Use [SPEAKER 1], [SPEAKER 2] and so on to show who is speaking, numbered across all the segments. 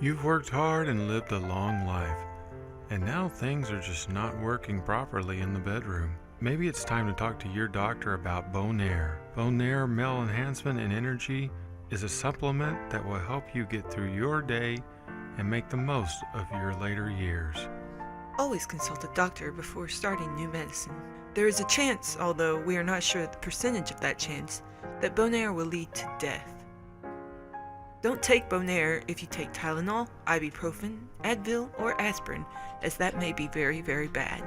[SPEAKER 1] You've worked hard and lived a long life, and now things are just not working properly in the bedroom. Maybe it's time to talk to your doctor about Bonaire. Bonaire Male Enhancement and Energy is a supplement that will help you get through your day and make the most of your later years.
[SPEAKER 2] Always consult a doctor before starting new medicine. There is a chance, although we are not sure the percentage of that chance, that Bonaire will lead to death. Don't take Bonaire if you take Tylenol, ibuprofen, Advil, or aspirin, as that may be very, very bad.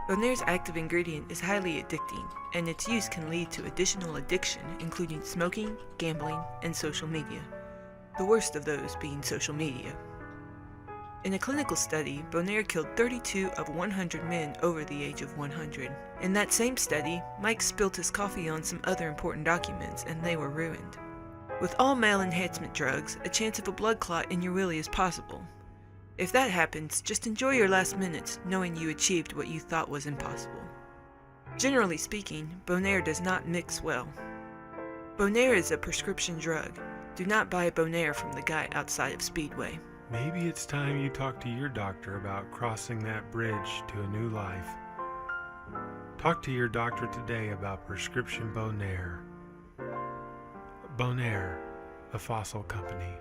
[SPEAKER 2] Bonaire's active ingredient is highly addicting, and its use can lead to additional addiction, including smoking, gambling, and social media. The worst of those being social media. In a clinical study, Bonaire killed 32 of 100 men over the age of 100. In that same study, Mike spilt his coffee on some other important documents, and they were ruined. With all male enhancement drugs, a chance of a blood clot in your willy is possible. If that happens, just enjoy your last minutes, knowing you achieved what you thought was impossible. Generally speaking, Bonaire does not mix well. Bonaire is a prescription drug. Do not buy Bonaire from the guy outside of Speedway.
[SPEAKER 1] Maybe it's time you talk to your doctor about crossing that bridge to a new life. Talk to your doctor today about prescription Bonaire. Bonaire, a fossil company.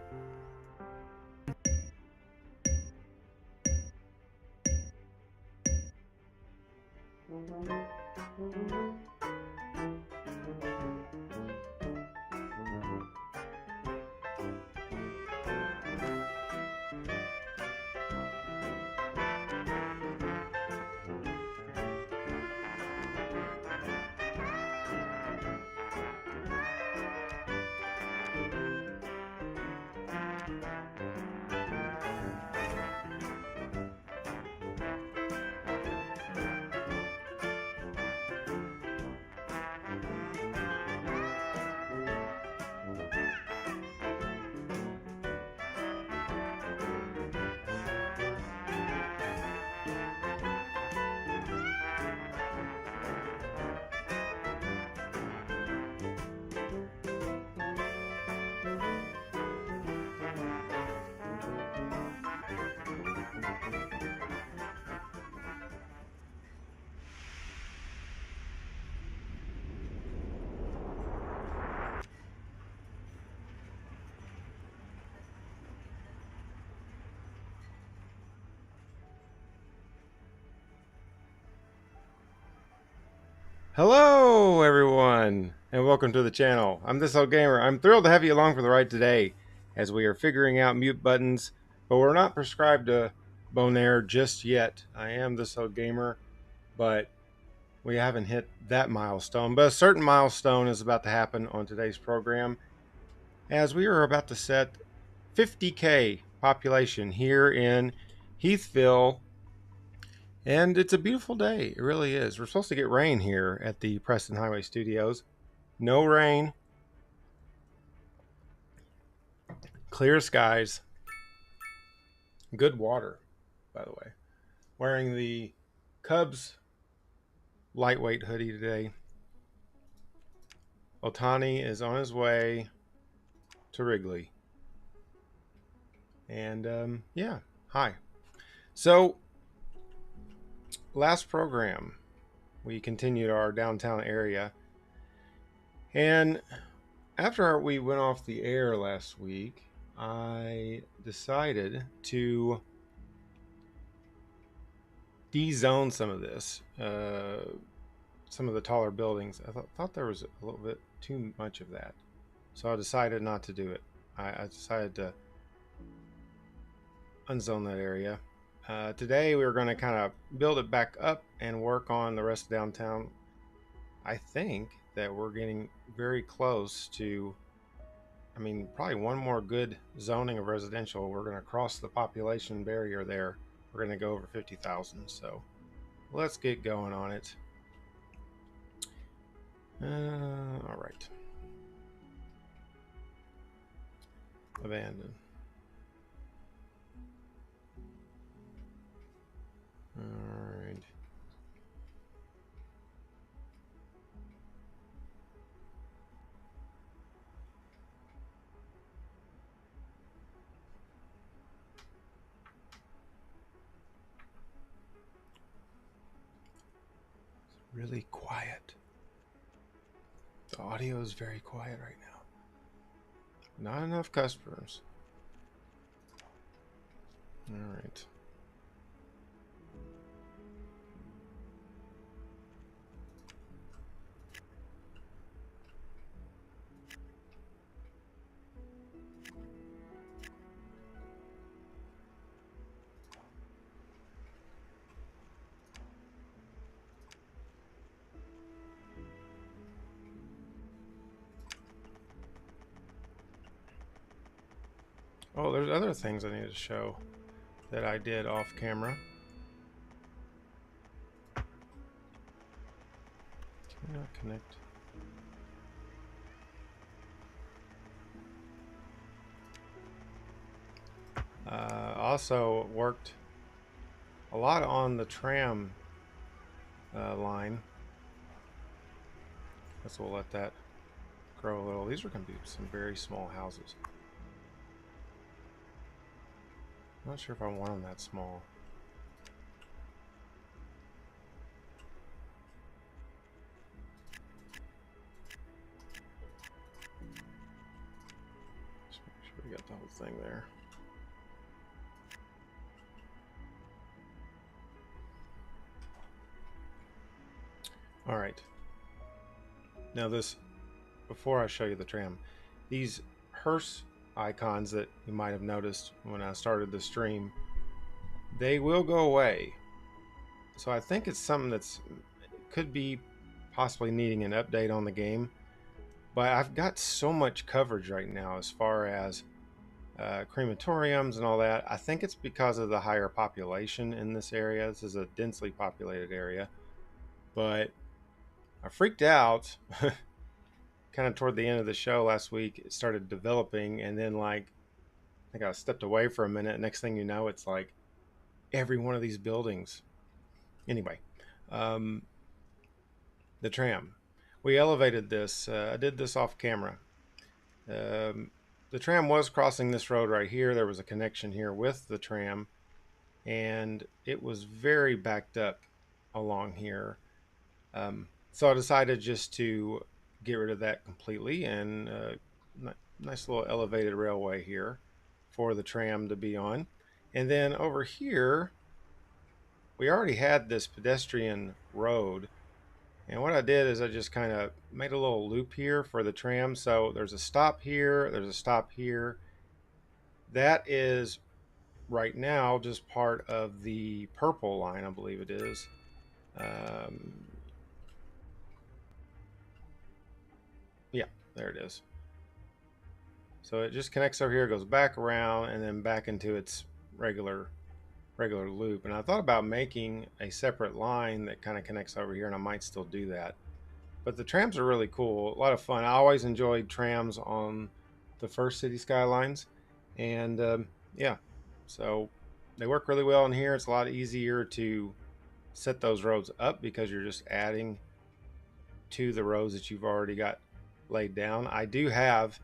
[SPEAKER 3] Hello everyone and welcome to the channel. I'm This Old Gamer. I'm thrilled to have you along for the ride today as we are figuring out mute buttons, but we're not prescribed to Bonaire just yet. I am This Old Gamer, but we haven't hit that milestone. But a certain milestone is about to happen on today's program as we are about to set 50K population here in Heathville. And it's a beautiful day. It really is. We're supposed to get rain here at the Preston Highway Studios. No rain. Clear skies. Good water, by the way. Wearing the Cubs lightweight hoodie today. Otani is on his way to Wrigley. And yeah, hi. So last program we continued our downtown area, and after we went off the air last week, I decided to de-zone some of this, some of the taller buildings. I thought there was a little bit too much of that, so I decided not to do it. I decided to unzone that area. Today we're going to kind of build it back up and work on the rest of downtown. I think that we're getting very close to, probably one more good zoning of residential. We're going to cross the population barrier there. We're going to go over 50,000. So let's get going on it. All right. Abandon. All right. really quiet. The audio is very quiet right now. Not enough customers. All right. Oh, there's other things I need to show that I did off camera. Can we not connect? Also worked a lot on the tram line. Guess we'll let that grow a little. These are going to be some very small houses. I'm not sure if I want them that small. Just make sure we got the whole thing there. All right. Now this, before I show you the tram, these hearse icons that you might have noticed when I started the stream, they will go away. So I think it's something that's could be possibly needing an update on the game. But I've got so much coverage right now as far as crematoriums and all that. I think it's because of the higher population in this area. This is a densely populated area. But I freaked out kind of toward the end of the show last week. It started developing, and then like I think I stepped away for a minute. Next thing you know, it's like every one of these buildings. Anyway, the tram. We elevated this. I did this off camera. The tram was crossing this road right here. There was a connection here with the tram, and it was very backed up along here. So I decided just to get rid of that completely, and nice little elevated railway here for the tram to be on. And then over here, we already had this pedestrian road. And what I did is I just kind of made a little loop here for the tram. So there's a stop here, there's a stop here. That is right now just part of the purple line, I believe it is. Yeah, there it is. So it just connects over here, goes back around, and then back into its regular loop. And I thought about making a separate line that kind of connects over here, and I might still do that. But the trams are really cool, a lot of fun. I always enjoyed trams on the first City Skylines, and yeah, so they work really well in here. It's a lot easier to set those roads up because you're just adding to the roads that you've already got laid down. I do have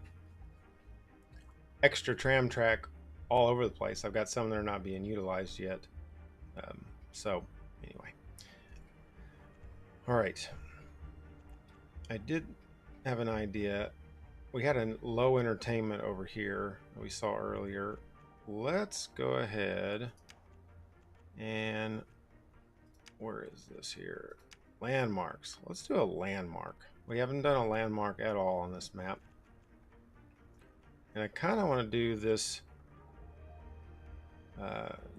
[SPEAKER 3] extra tram track all over the place. I've got some that are not being utilized yet. So anyway, all right. I did have an idea. We had a low entertainment over here that we saw earlier. Let's go ahead and where is this here? Landmarks. Let's do a landmark. We haven't done a landmark at all on this map. And I kind of want to do this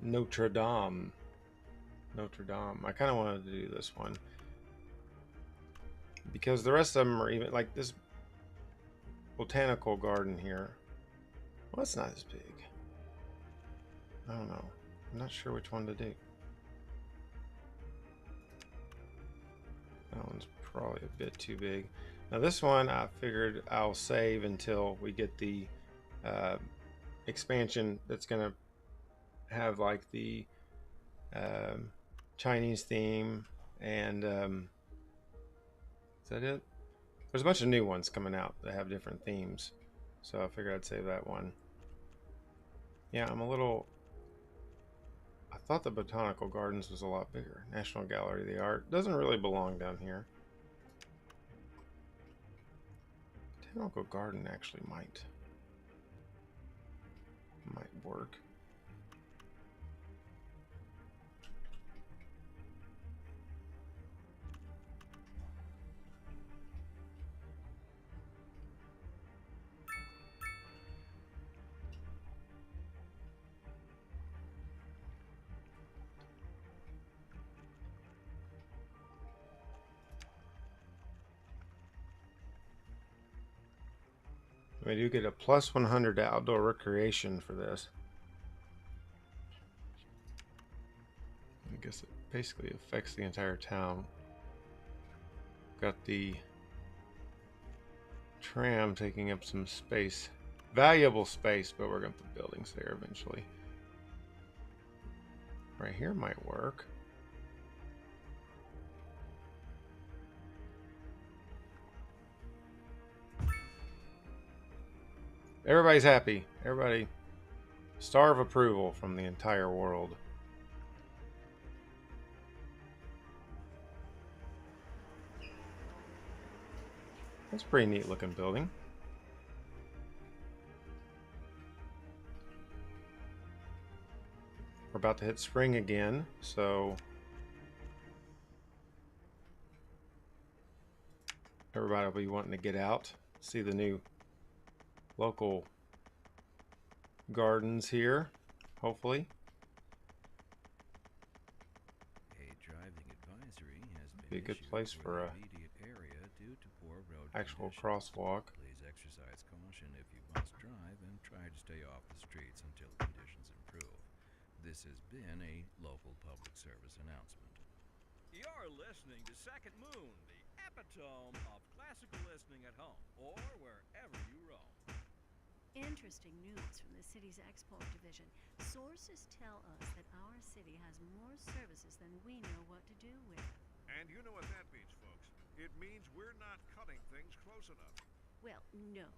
[SPEAKER 3] Notre Dame. I kind of wanted to do this one because the rest of them are even like this botanical garden here. Well, it's not as big. I don't know. I'm not sure which one to do. That one's probably a bit too big. Now this one I figured I'll save until we get the expansion that's going to have like the Chinese theme and is that it? There's a bunch of new ones coming out that have different themes, so I figured I'd save that one. Yeah, I'm a little I thought the Botanical Gardens was a lot bigger. National Gallery of the Art doesn't really belong down here. Botanical Garden actually might work. We do get a plus 100 to outdoor recreation for this. I guess it basically affects the entire town. Got the tram taking up some space. Valuable space, but we're going to put buildings there eventually. Right here might work. Everybody's happy. Everybody. Star of approval from the entire world. That's a pretty neat looking building. We're about to hit spring again, so everybody will be wanting to get out, see the new local gardens here, hopefully.
[SPEAKER 4] A driving advisory has been
[SPEAKER 3] Be a good
[SPEAKER 4] issued
[SPEAKER 3] place
[SPEAKER 4] for
[SPEAKER 3] for
[SPEAKER 4] the
[SPEAKER 3] a
[SPEAKER 4] immediate area due to poor road
[SPEAKER 3] actual
[SPEAKER 4] conditions.
[SPEAKER 3] crosswalk.
[SPEAKER 4] Please exercise caution if you must drive and try to stay off the streets until conditions improve. This has been a local public service announcement.
[SPEAKER 5] You're listening to Second Moon, the epitome of classical listening at home or wherever you roam.
[SPEAKER 6] Interesting news from the city's export division. Sources tell us that our city has more services than we know what to do with.
[SPEAKER 5] And you know what that means, folks. It means we're not cutting things close enough.
[SPEAKER 6] Well, no.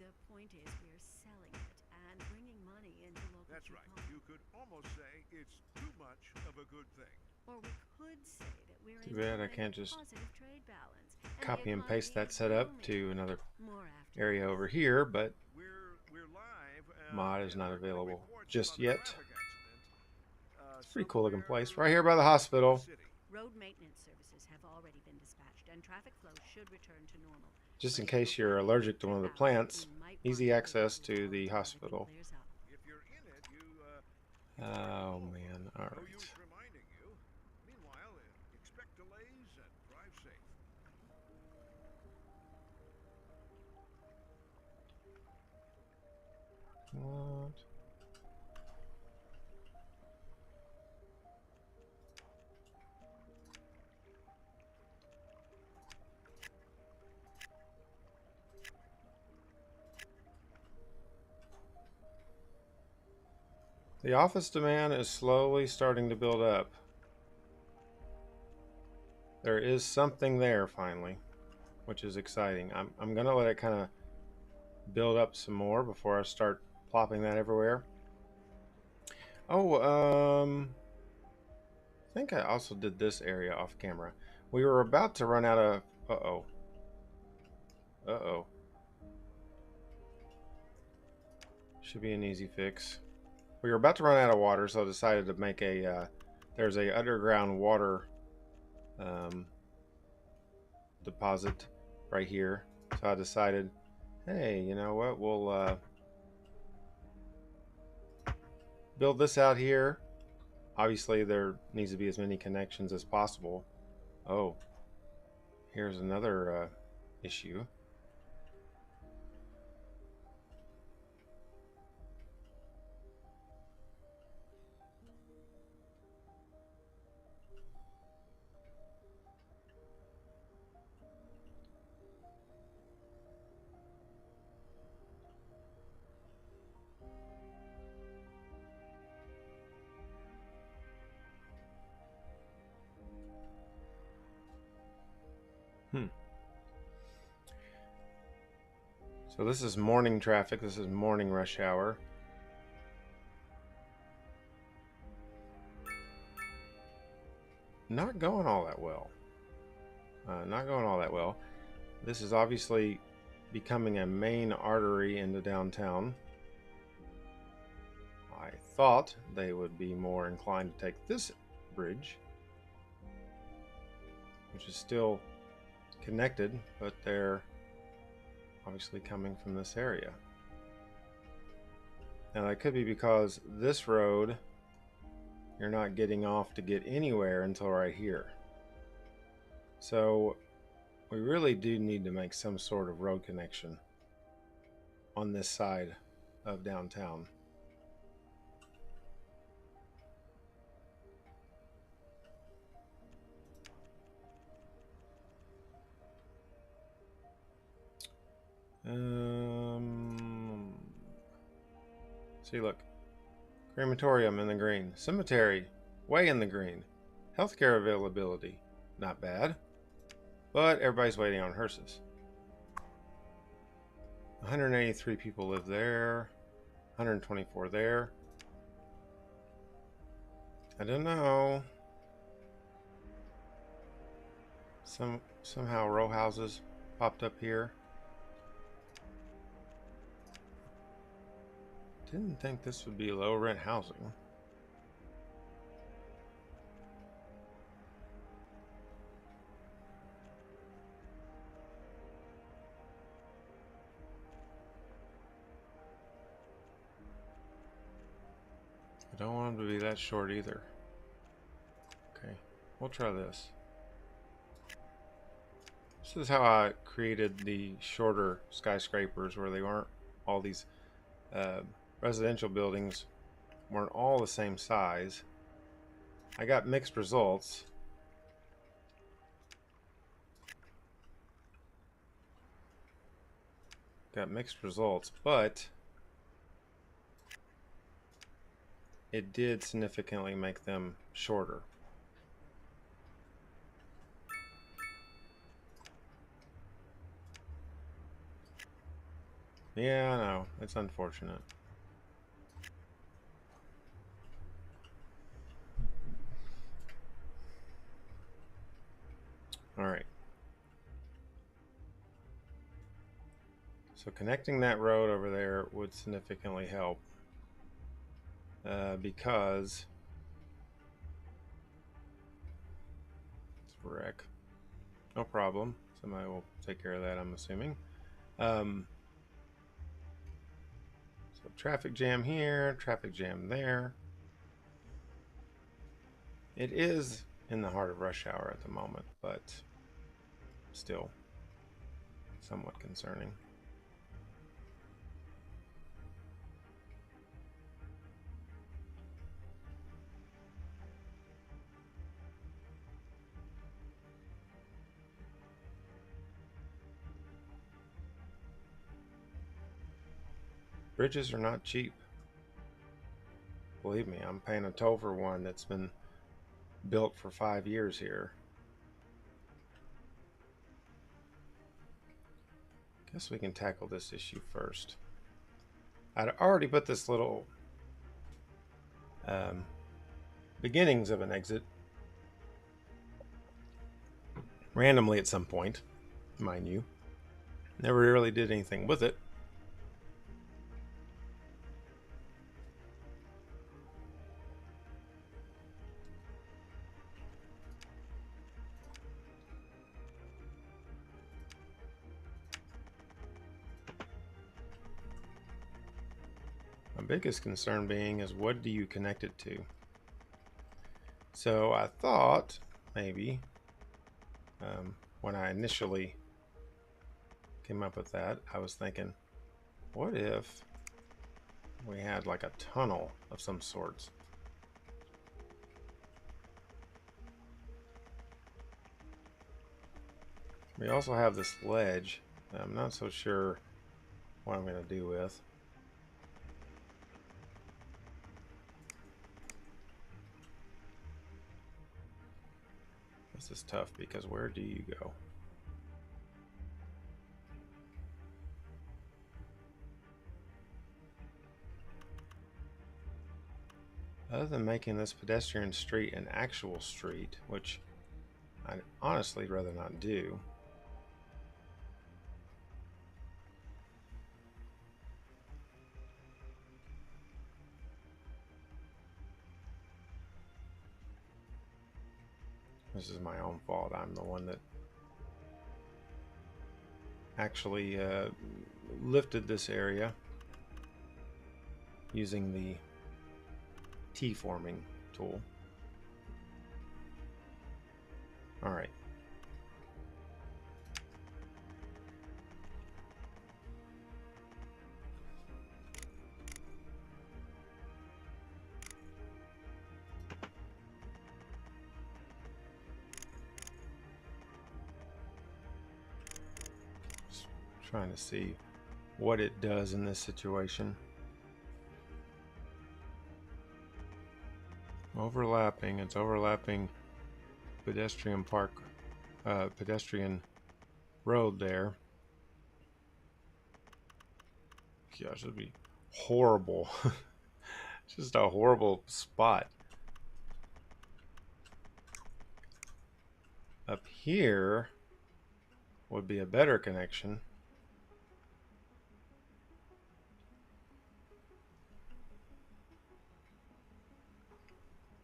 [SPEAKER 6] The point is we're selling it and bringing money into local
[SPEAKER 5] That's right.
[SPEAKER 6] economy.
[SPEAKER 5] You could almost say it's too much of a good thing.
[SPEAKER 6] Or we could say that we're
[SPEAKER 3] Too bad I
[SPEAKER 6] enjoying
[SPEAKER 3] can't
[SPEAKER 6] a
[SPEAKER 3] just
[SPEAKER 6] positive trade balance. And the
[SPEAKER 3] copy and paste that
[SPEAKER 6] economy is
[SPEAKER 3] setup
[SPEAKER 6] booming.
[SPEAKER 3] to another
[SPEAKER 6] More after
[SPEAKER 3] area
[SPEAKER 6] this.
[SPEAKER 3] over here, but
[SPEAKER 5] We're live.
[SPEAKER 3] mod is
[SPEAKER 5] and
[SPEAKER 3] not
[SPEAKER 5] we're getting
[SPEAKER 3] available
[SPEAKER 5] reports
[SPEAKER 3] just
[SPEAKER 5] about a
[SPEAKER 3] yet.
[SPEAKER 5] traffic accident,
[SPEAKER 3] It's a pretty cool looking
[SPEAKER 5] somewhere
[SPEAKER 3] place, right here by the hospital.
[SPEAKER 5] in the city.
[SPEAKER 6] Road maintenance services have already been dispatched, and traffic flow should return to normal.
[SPEAKER 3] Just in
[SPEAKER 6] But
[SPEAKER 3] case you're allergic to one of the plants,
[SPEAKER 6] we might
[SPEAKER 3] easy
[SPEAKER 6] want
[SPEAKER 3] access
[SPEAKER 6] to
[SPEAKER 3] to the
[SPEAKER 6] until
[SPEAKER 3] hospital.
[SPEAKER 6] clears up.
[SPEAKER 5] If you're in it, you
[SPEAKER 3] Oh man,
[SPEAKER 5] no
[SPEAKER 3] alright.
[SPEAKER 5] use reminding you. Meanwhile, expect delays and drive safe.
[SPEAKER 3] What? The office demand is slowly starting to build up. There is something there finally, which is exciting. I'm gonna let it kind of build up some more before I start plopping that everywhere. Oh, I think I also did this area off camera. We were about to run out of. Uh-oh. Should be an easy fix. We were about to run out of water, so I decided to make a. There's a underground water deposit right here. So I decided, hey, you know what? We'll build this out here. Obviously, there needs to be as many connections as possible. Oh, here's another issue. So this is morning traffic. This is morning rush hour. not going all that well. Not going all that well. This is obviously becoming a main artery into downtown. I thought they would be more inclined to take this bridge, which is still connected, but they're obviously coming from this area. Now that could be because this road, you're not getting off to get anywhere until right here. So we really do need to make some sort of road connection on this side of downtown. See, look. Crematorium in the green. Cemetery, way in the green. Healthcare availability, not bad. But everybody's waiting on hearses. 183 people live there. 124 there. I don't know. Somehow row houses popped up here. Didn't think this would be low rent housing. I don't want them to be that short either. Okay, we'll try this. This is how I created the shorter skyscrapers, where they weren't all these residential buildings weren't all the same size. I got mixed results. But it did significantly make them shorter. Yeah, I know. It's unfortunate. All right. So connecting that road over there would significantly help, because it's a wreck. No problem. Somebody will take care of that, I'm assuming. So traffic jam here, traffic jam there. It is in the heart of rush hour at the moment, but still somewhat concerning. Bridges are not cheap. Believe me, I'm paying a toll for one that's been built for 5 years here. Guess we can tackle this issue first. I'd already put this little beginnings of an exit randomly at some point, mind you. Never really did anything with it. My biggest concern being is, what do you connect it to? So I thought maybe when I initially came up with that, I was thinking, what if we had like a tunnel of some sorts? We also have this ledge that I'm not so sure what I'm going to do with. This is tough because where do you go? Other than making this pedestrian street an actual street, which I'd honestly rather not do. This is my own fault. I'm the one that actually lifted this area using the T-forming tool. All right. Just trying to see what it does in this situation. Overlapping. It's overlapping pedestrian pedestrian road there. Gosh, it'd be horrible. Just a horrible spot. Up here would be a better connection.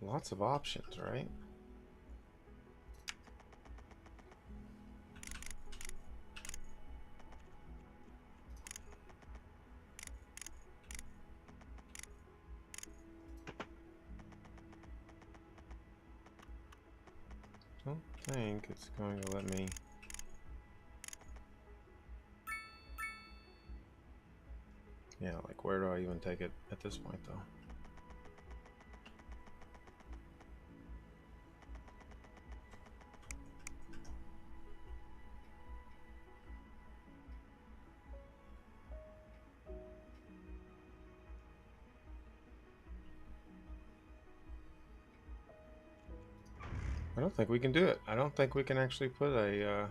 [SPEAKER 3] Lots of options, right? Don't think it's going to let me. Yeah, like where do I even take it at this point though? I don't think we can do it. I don't think we can actually put a,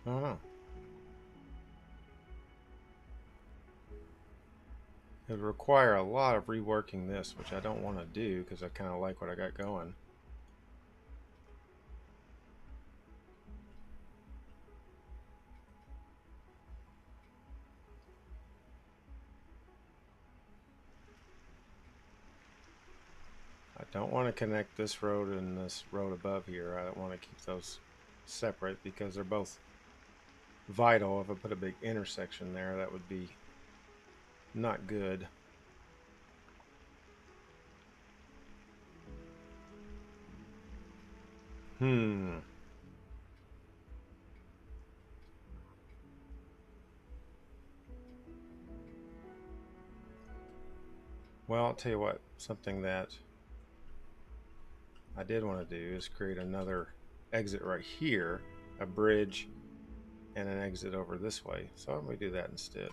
[SPEAKER 3] I don't know. It would require a lot of reworking this, which I don't want to do because I kind of like what I got going. I don't want to connect this road and this road above here. I don't want to keep those separate because they're both vital. If I put a big intersection there, that would be not good. Well, I'll tell you what, something that I did want to do is create another exit right here, a bridge, and an exit over this way. So let me do that instead.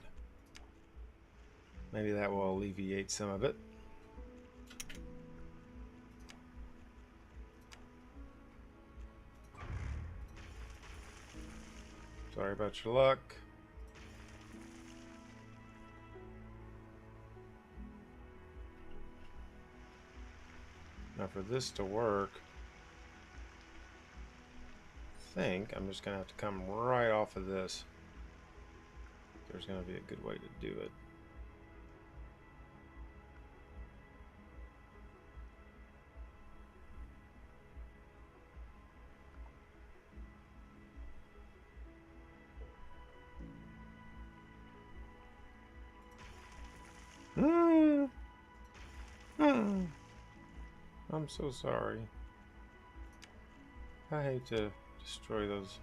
[SPEAKER 3] Maybe that will alleviate some of it. Sorry about your luck. Now for this to work, I think I'm just going to have to come right off of this. There's going to be a good way to do it. I'm so sorry. I hate to destroy those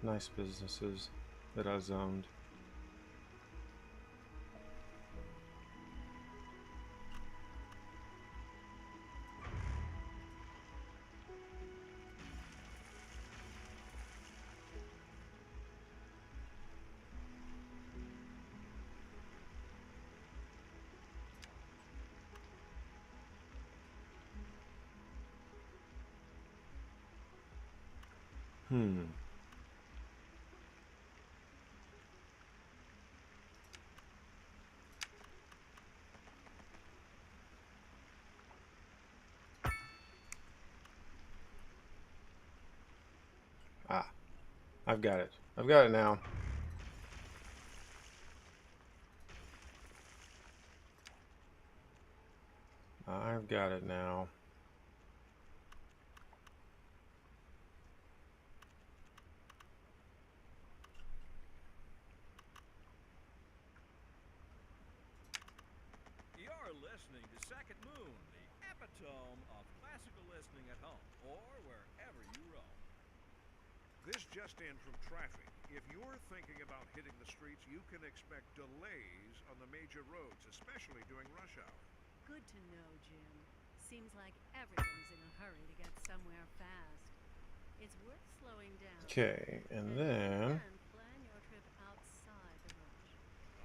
[SPEAKER 3] nice businesses that I zoned. Ah, I've got it. I've got it now. I've got it now.
[SPEAKER 5] You're listening to Second Moon, the epitome of classical listening at home or wherever you roam.
[SPEAKER 7] This just in from traffic. If you're thinking about hitting the streets, you can expect delays on the major roads, especially during rush hour.
[SPEAKER 6] Good to know, Jim. Seems like everyone's in a hurry to get somewhere fast. It's worth slowing down.
[SPEAKER 3] Okay, and then
[SPEAKER 6] plan your trip outside the rush.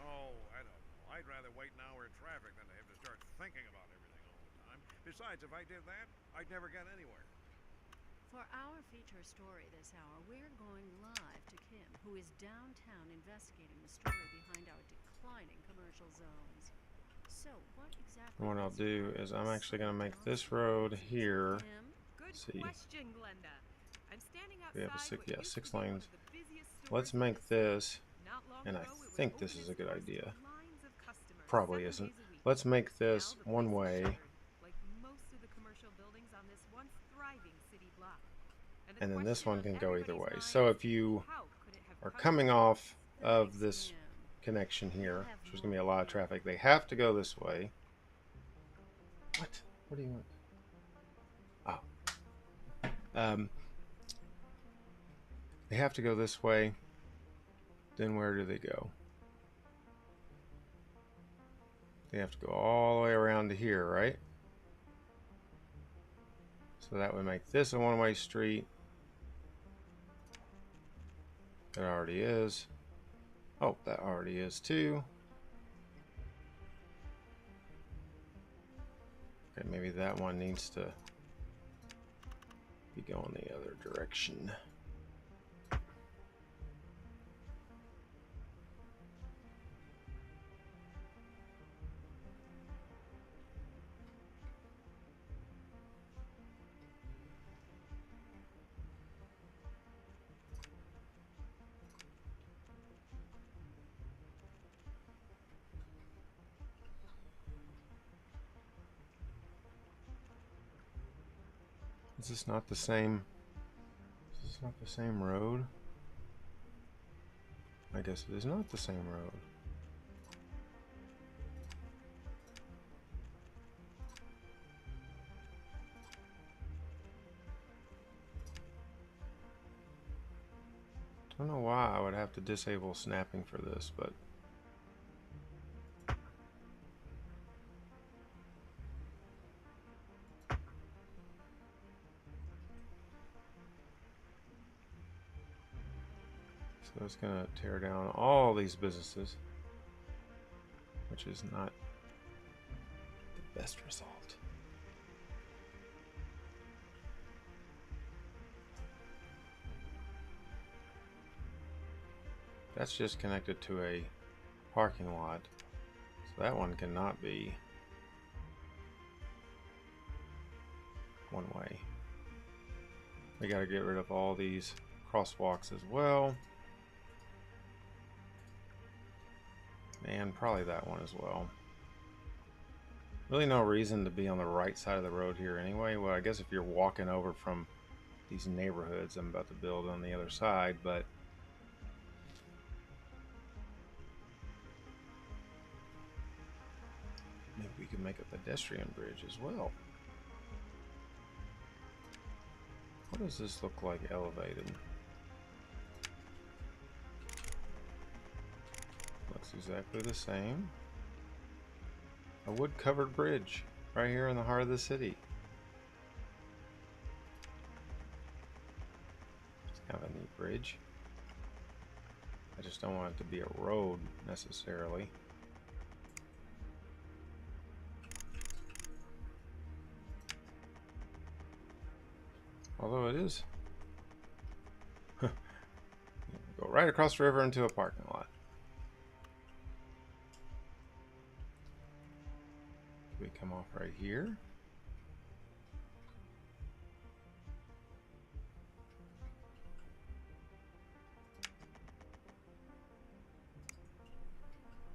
[SPEAKER 7] Oh, I don't know. I'd rather wait an hour in traffic than to have to start thinking about everything all the time. Besides, if I did that, I'd never get anywhere.
[SPEAKER 6] For our feature story this hour, we're going live to Kim, who is downtown investigating the story behind our declining commercial zones. So, what exactly?
[SPEAKER 3] what I'll do is I'm actually going to make this road here.
[SPEAKER 8] Good
[SPEAKER 3] See.
[SPEAKER 8] question, Glenda. I'm standing outside.
[SPEAKER 3] We have
[SPEAKER 8] what used to
[SPEAKER 3] six
[SPEAKER 8] be one
[SPEAKER 3] lanes.
[SPEAKER 8] of the busiest
[SPEAKER 3] Let's
[SPEAKER 8] stores in
[SPEAKER 3] make
[SPEAKER 8] the city.
[SPEAKER 3] this,
[SPEAKER 8] Not long
[SPEAKER 3] and I
[SPEAKER 8] ago, it was
[SPEAKER 3] think
[SPEAKER 8] open
[SPEAKER 3] this is a
[SPEAKER 8] its
[SPEAKER 3] good
[SPEAKER 8] doors to
[SPEAKER 3] idea.
[SPEAKER 8] lines of customers,
[SPEAKER 3] Probably
[SPEAKER 8] 7
[SPEAKER 3] isn't.
[SPEAKER 8] days a week.
[SPEAKER 3] Let's make this
[SPEAKER 8] Now the
[SPEAKER 3] one
[SPEAKER 8] place is
[SPEAKER 3] way,
[SPEAKER 8] shuttered, like most of the commercial buildings on this once thriving city block.
[SPEAKER 3] and then this
[SPEAKER 8] question
[SPEAKER 3] one
[SPEAKER 8] on
[SPEAKER 3] can go either way.
[SPEAKER 8] everybody's
[SPEAKER 3] So
[SPEAKER 8] mind
[SPEAKER 3] if you
[SPEAKER 8] is, how could it have
[SPEAKER 3] are
[SPEAKER 8] come
[SPEAKER 3] coming
[SPEAKER 8] to
[SPEAKER 3] off
[SPEAKER 8] this?
[SPEAKER 3] of this
[SPEAKER 6] Jim.
[SPEAKER 3] connection here, which there's going to be a lot of traffic, they have to go this way. What? What do you want? Oh. They have to go this way. Then where do they go? They have to go all the way around to here, right? So that would make this a one-way street. It already is. Oh, that already is too. Okay, maybe that one needs to be going the other direction. Is this not the same? Is this not the same road? I guess it is not the same road. Don't know why I would have to disable snapping for this, but so it's going to tear down all these businesses, which is not the best result. That's just connected to a parking lot, so that one cannot be one way. We got to get rid of all these crosswalks as well. And probably that one as well. Really no reason to be on the right side of the road here anyway. Well, I guess if you're walking over from these neighborhoods I'm about to build on the other side, but maybe we can make a pedestrian bridge as well. What does this look like elevated? Looks exactly the same. A wood-covered bridge right here in the heart of the city. It's kind of a neat bridge. I just don't want it to be a road necessarily. Although it is. Go right across the river into a parking lot. We come off right here.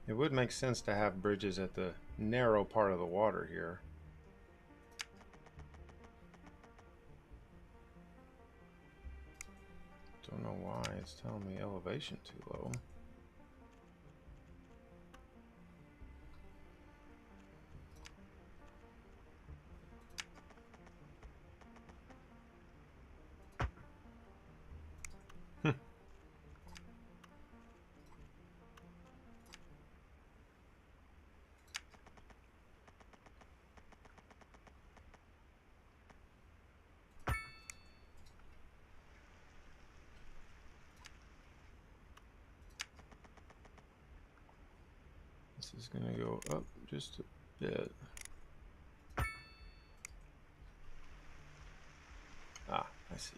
[SPEAKER 3] It would make sense to have bridges at the narrow part of the water here. Don't know why it's telling me elevation too low. This is going to go up just a bit. Ah, I see.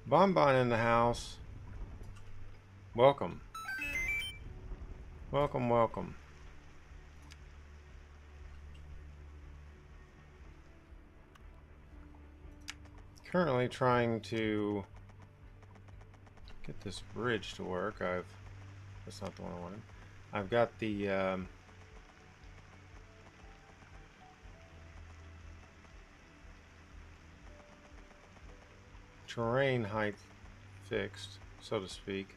[SPEAKER 3] Bonbon in the house. Welcome. Welcome, welcome. Currently trying to get this bridge to work. That's not the one I wanted. I've got the terrain height fixed, so to speak.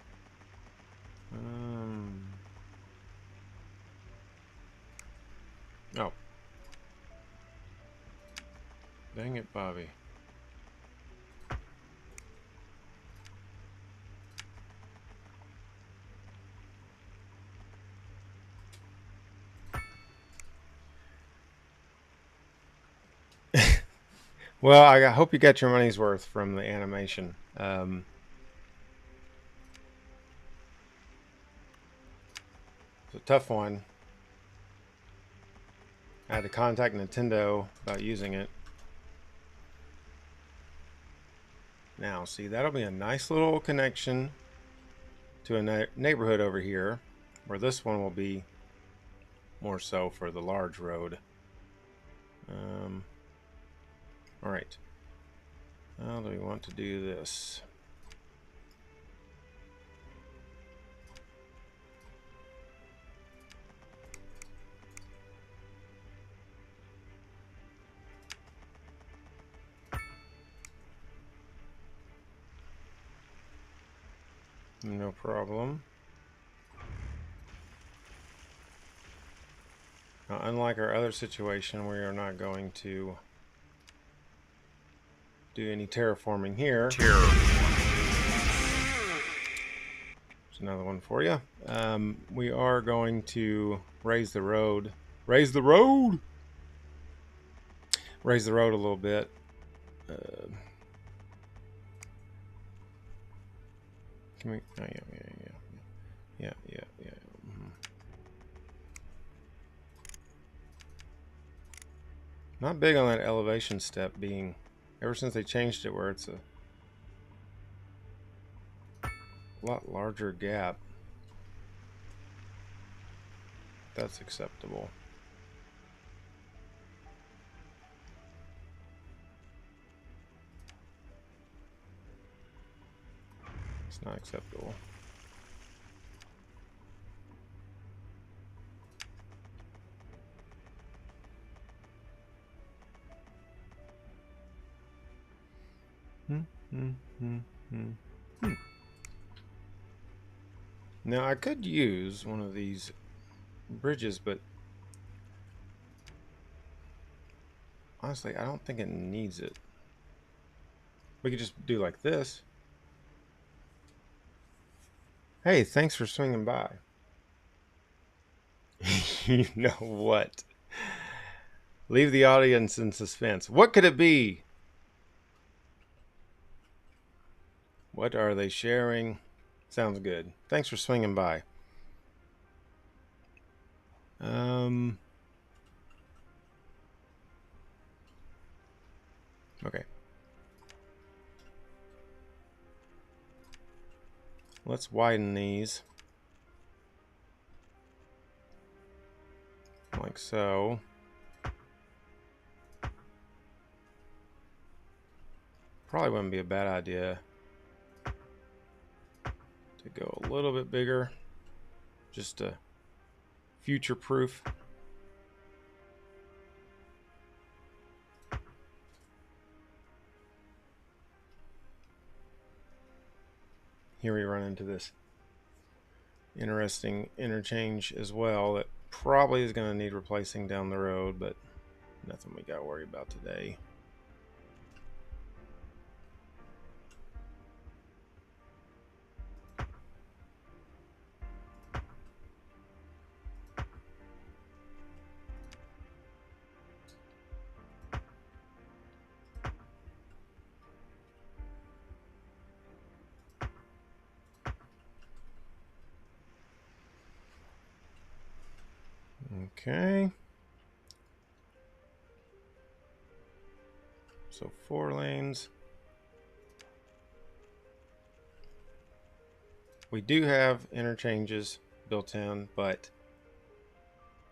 [SPEAKER 3] Oh. Dang it, Bobby. Well, I hope you got your money's worth from the animation. It's a tough one. I had to contact Nintendo about using it. Now, see, that'll be a nice little connection to a neighborhood over here, where this one will be more so for the large road. All right. How do we want to do this? No problem. Now, unlike our other situation, we are not going to do any terraforming here. There's another one for you. We are going to raise the road. Raise the road! Raise the road a little bit. Can we? Oh, yeah. Not big on that elevation step being, ever since they changed it where it's a lot larger gap. That's acceptable. It's not acceptable. Now I could use one of these bridges, but honestly, I don't think it needs it. We could just do like this. Hey, thanks for swinging by. You know what? Leave the audience in suspense. What could it be? What are they sharing? Sounds good. Thanks for swinging by. Okay. Let's widen these. Like so. Probably wouldn't be a bad idea to go a little bit bigger, just to future-proof. Here we run into this interesting interchange as well that probably is going to need replacing down the road, but nothing we got to worry about today. Okay. So 4 lanes. We do have interchanges built in, but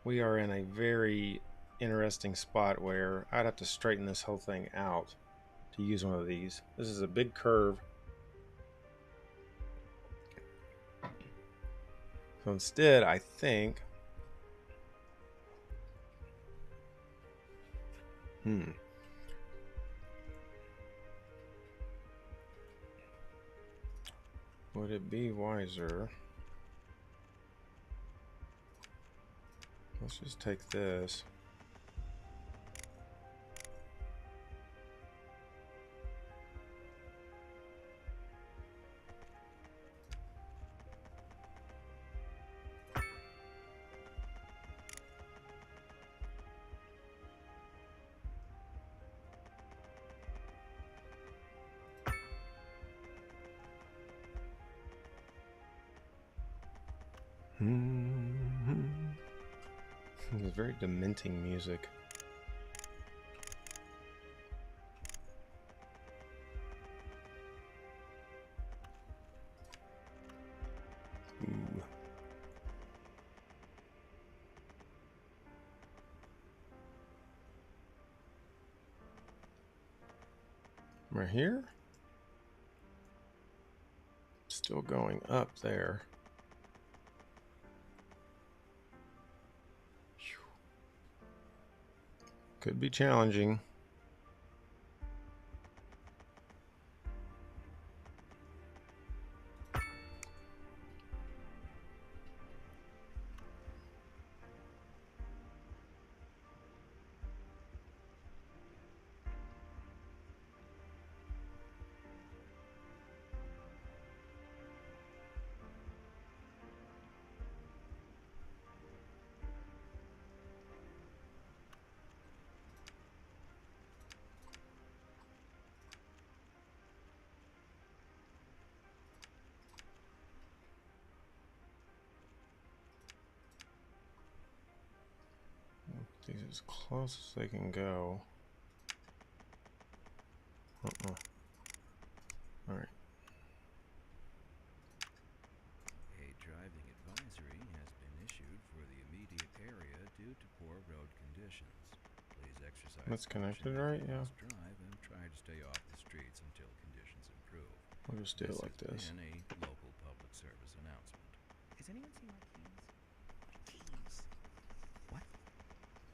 [SPEAKER 3] we are in a very interesting spot where I'd have to straighten this whole thing out to use one of these. This is a big curve. So instead, I think would it be wiser? Let's just take this. It's very dementing music. Ooh. Right here? Still going up there. Could be challenging. These as close as they can go. All right.
[SPEAKER 4] A driving advisory has been issued for the immediate area due to poor road conditions. Please exercise
[SPEAKER 3] That's connected,
[SPEAKER 4] caution if
[SPEAKER 3] right?
[SPEAKER 4] you
[SPEAKER 3] Yeah.
[SPEAKER 4] must drive and try to stay off the streets until conditions improve.
[SPEAKER 3] We'll just do it like
[SPEAKER 4] This
[SPEAKER 3] this.
[SPEAKER 4] has been a local public service announcement.
[SPEAKER 5] Has anyone seen my keys? My keys. What?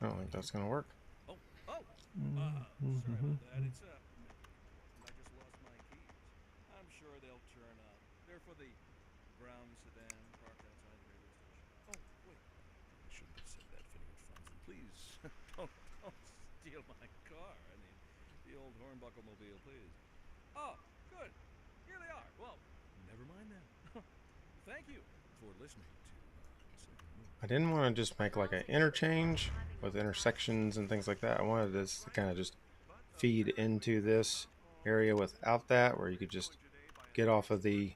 [SPEAKER 3] I don't think that's gonna work.
[SPEAKER 5] Oh, sorry about that. It's I just lost my keys. I'm sure they'll turn up. They're for the brown sedan parked outside the radio station. Oh, wait. I shouldn't have said that, Finnegan Funds. Please, don't steal my car. I mean, the old hornbuckle mobile, please. Oh, good. Here they are. Well, never mind then. Thank you for listening to Second Move.
[SPEAKER 3] I didn't want to just make like an interchange with intersections and things like that. I wanted this to kind of just feed into this area without that, where you could just get off of the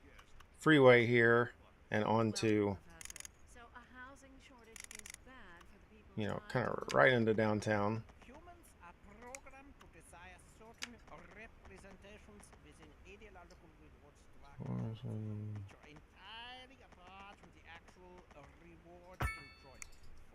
[SPEAKER 3] freeway here and onto
[SPEAKER 6] So a housing shortage is bad for
[SPEAKER 3] you know, kind of right into downtown.
[SPEAKER 9] Humans are programmed to desire certain representations within ideological reward structures, which are entirely apart from the actual rewards enjoyed.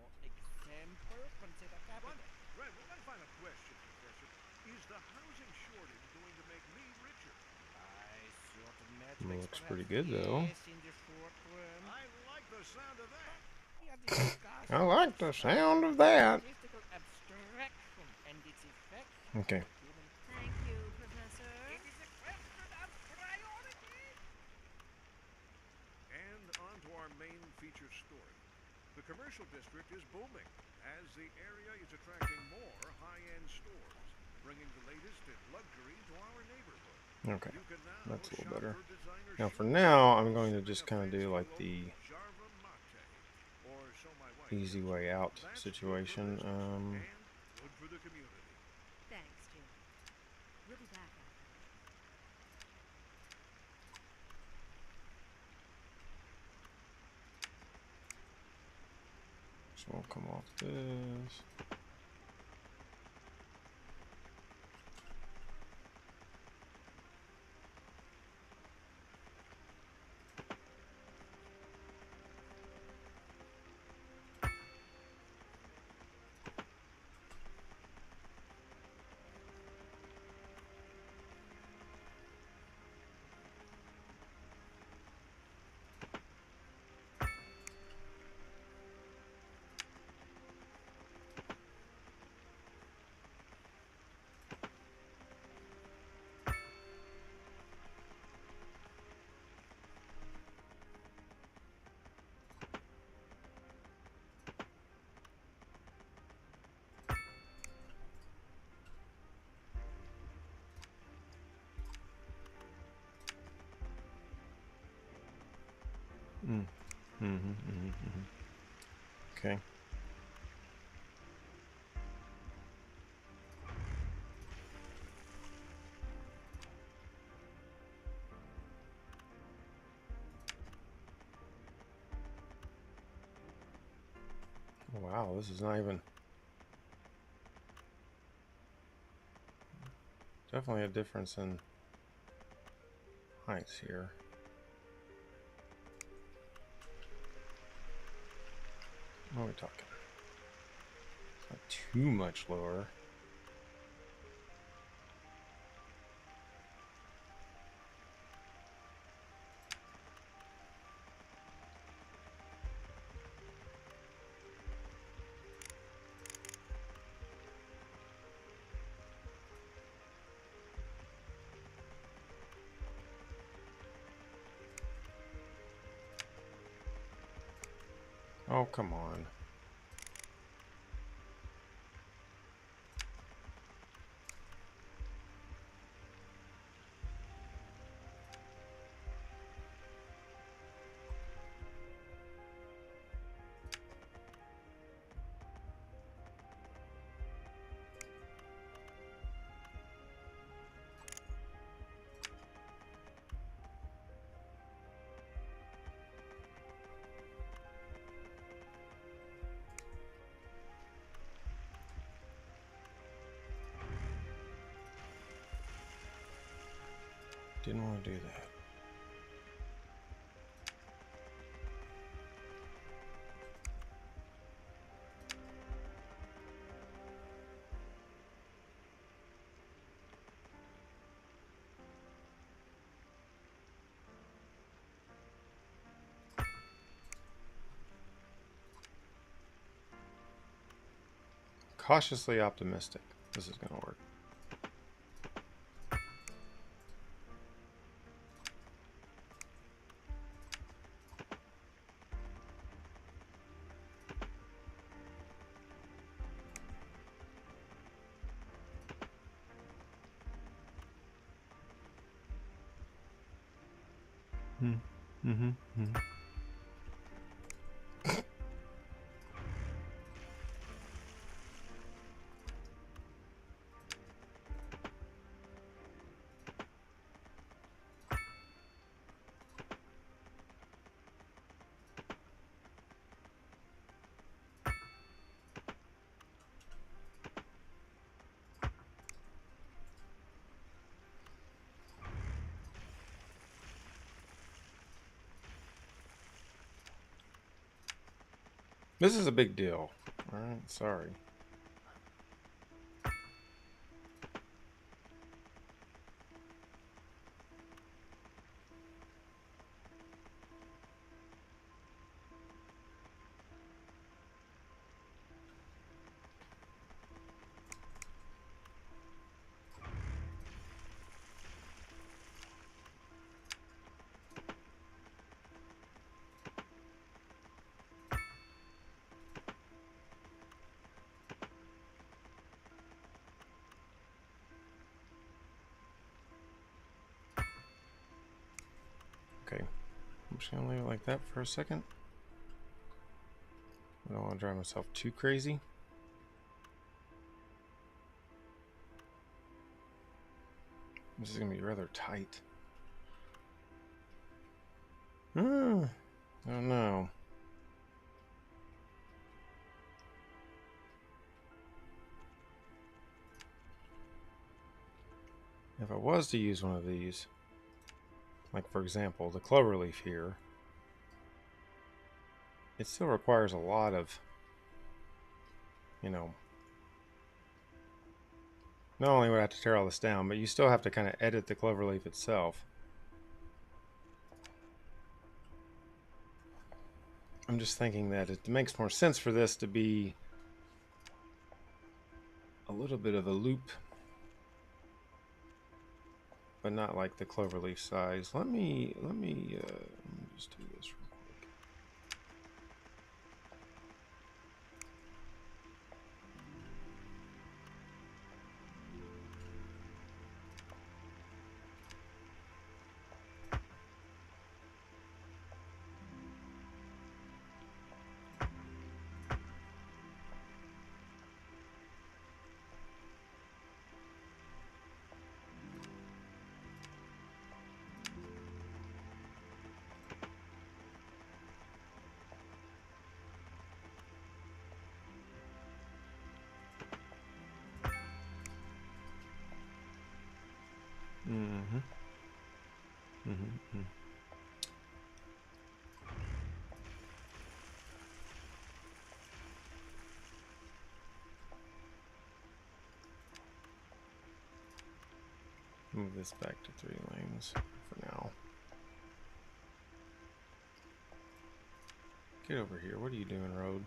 [SPEAKER 9] For example, consider capital.
[SPEAKER 7] One final question, Professor. Is the housing shortage going to make me richer?
[SPEAKER 9] By certain metrics,
[SPEAKER 3] Looks
[SPEAKER 9] perhaps
[SPEAKER 3] pretty good though.
[SPEAKER 9] yes, in the short term.
[SPEAKER 7] I like the sound of that.
[SPEAKER 9] We are discussing
[SPEAKER 3] I like the sound of that.
[SPEAKER 9] statistical abstraction and its effects
[SPEAKER 3] Okay.
[SPEAKER 9] on human.
[SPEAKER 6] Thank you, Professor.
[SPEAKER 9] It is a question of priority.
[SPEAKER 7] And on to our main feature story. The commercial district is booming as the area is attracting more high-end stores, bringing the latest in luxury to our neighborhood.
[SPEAKER 3] Okay.
[SPEAKER 7] You can now
[SPEAKER 3] That's a little
[SPEAKER 7] shop
[SPEAKER 3] better.
[SPEAKER 7] for designer
[SPEAKER 3] Now for
[SPEAKER 7] shoes,
[SPEAKER 3] now, I'm going to
[SPEAKER 7] sipping
[SPEAKER 3] just
[SPEAKER 7] a
[SPEAKER 3] kind of do
[SPEAKER 7] fancy
[SPEAKER 3] like
[SPEAKER 7] local
[SPEAKER 3] the
[SPEAKER 7] Jarva mate, or so my wife
[SPEAKER 3] easy
[SPEAKER 7] calls
[SPEAKER 3] way
[SPEAKER 7] it.
[SPEAKER 3] out
[SPEAKER 7] That's
[SPEAKER 3] situation.
[SPEAKER 7] good for business and good for the community.
[SPEAKER 6] Thanks, Jim. We'll be back after this.
[SPEAKER 3] So we'll come off this. Okay. Wow, this is not even... Definitely a difference in heights here. What are we talking? Not too much lower. Oh, come on. Didn't want to do that. Cautiously optimistic. This is going to work. This is a big deal. Alright, sorry. Okay, I'm just gonna leave it like that for a second. I don't want to drive myself too crazy. This is gonna be rather tight. I don't know. If I was to use one of these, like for example, the cloverleaf here, it still requires a lot of, you know, not only would I have to tear all this down, but you still have to kind of edit the cloverleaf itself. I'm just thinking that it makes more sense for this to be a little bit of a loop, but not like the cloverleaf size. Let me just do this real quick. Move this back to 3 lanes for now. Get over here. What are you doing, road?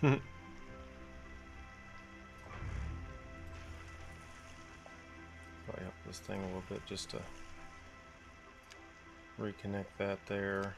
[SPEAKER 3] Probably up this thing a little bit just to reconnect that there.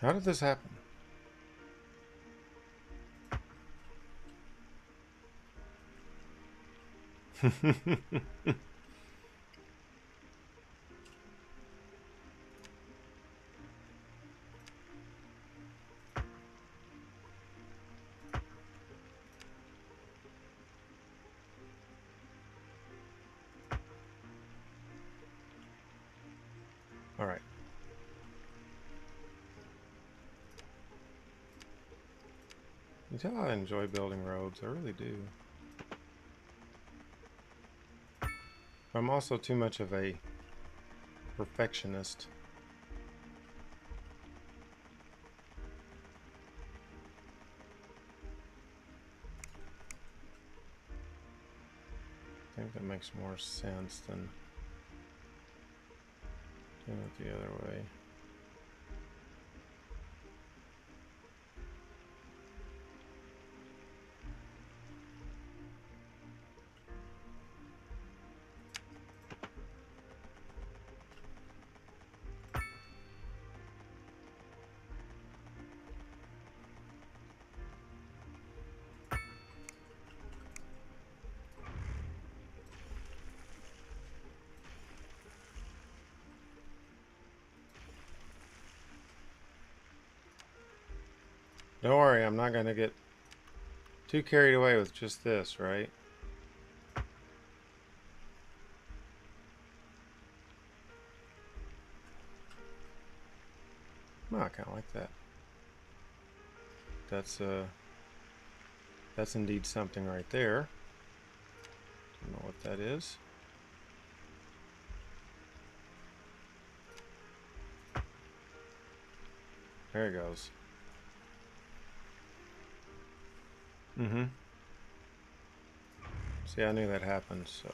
[SPEAKER 3] How did this happen? All right. You tell I enjoy building roads. I really do. I'm also too much of a perfectionist. I think that makes more sense than doing it the other way. Don't worry, I'm not going to get too carried away with just this, right? No, I kind of like that. That's indeed something right there. Don't know what that is. There it goes. Mm-hmm. See, I knew that happened, so.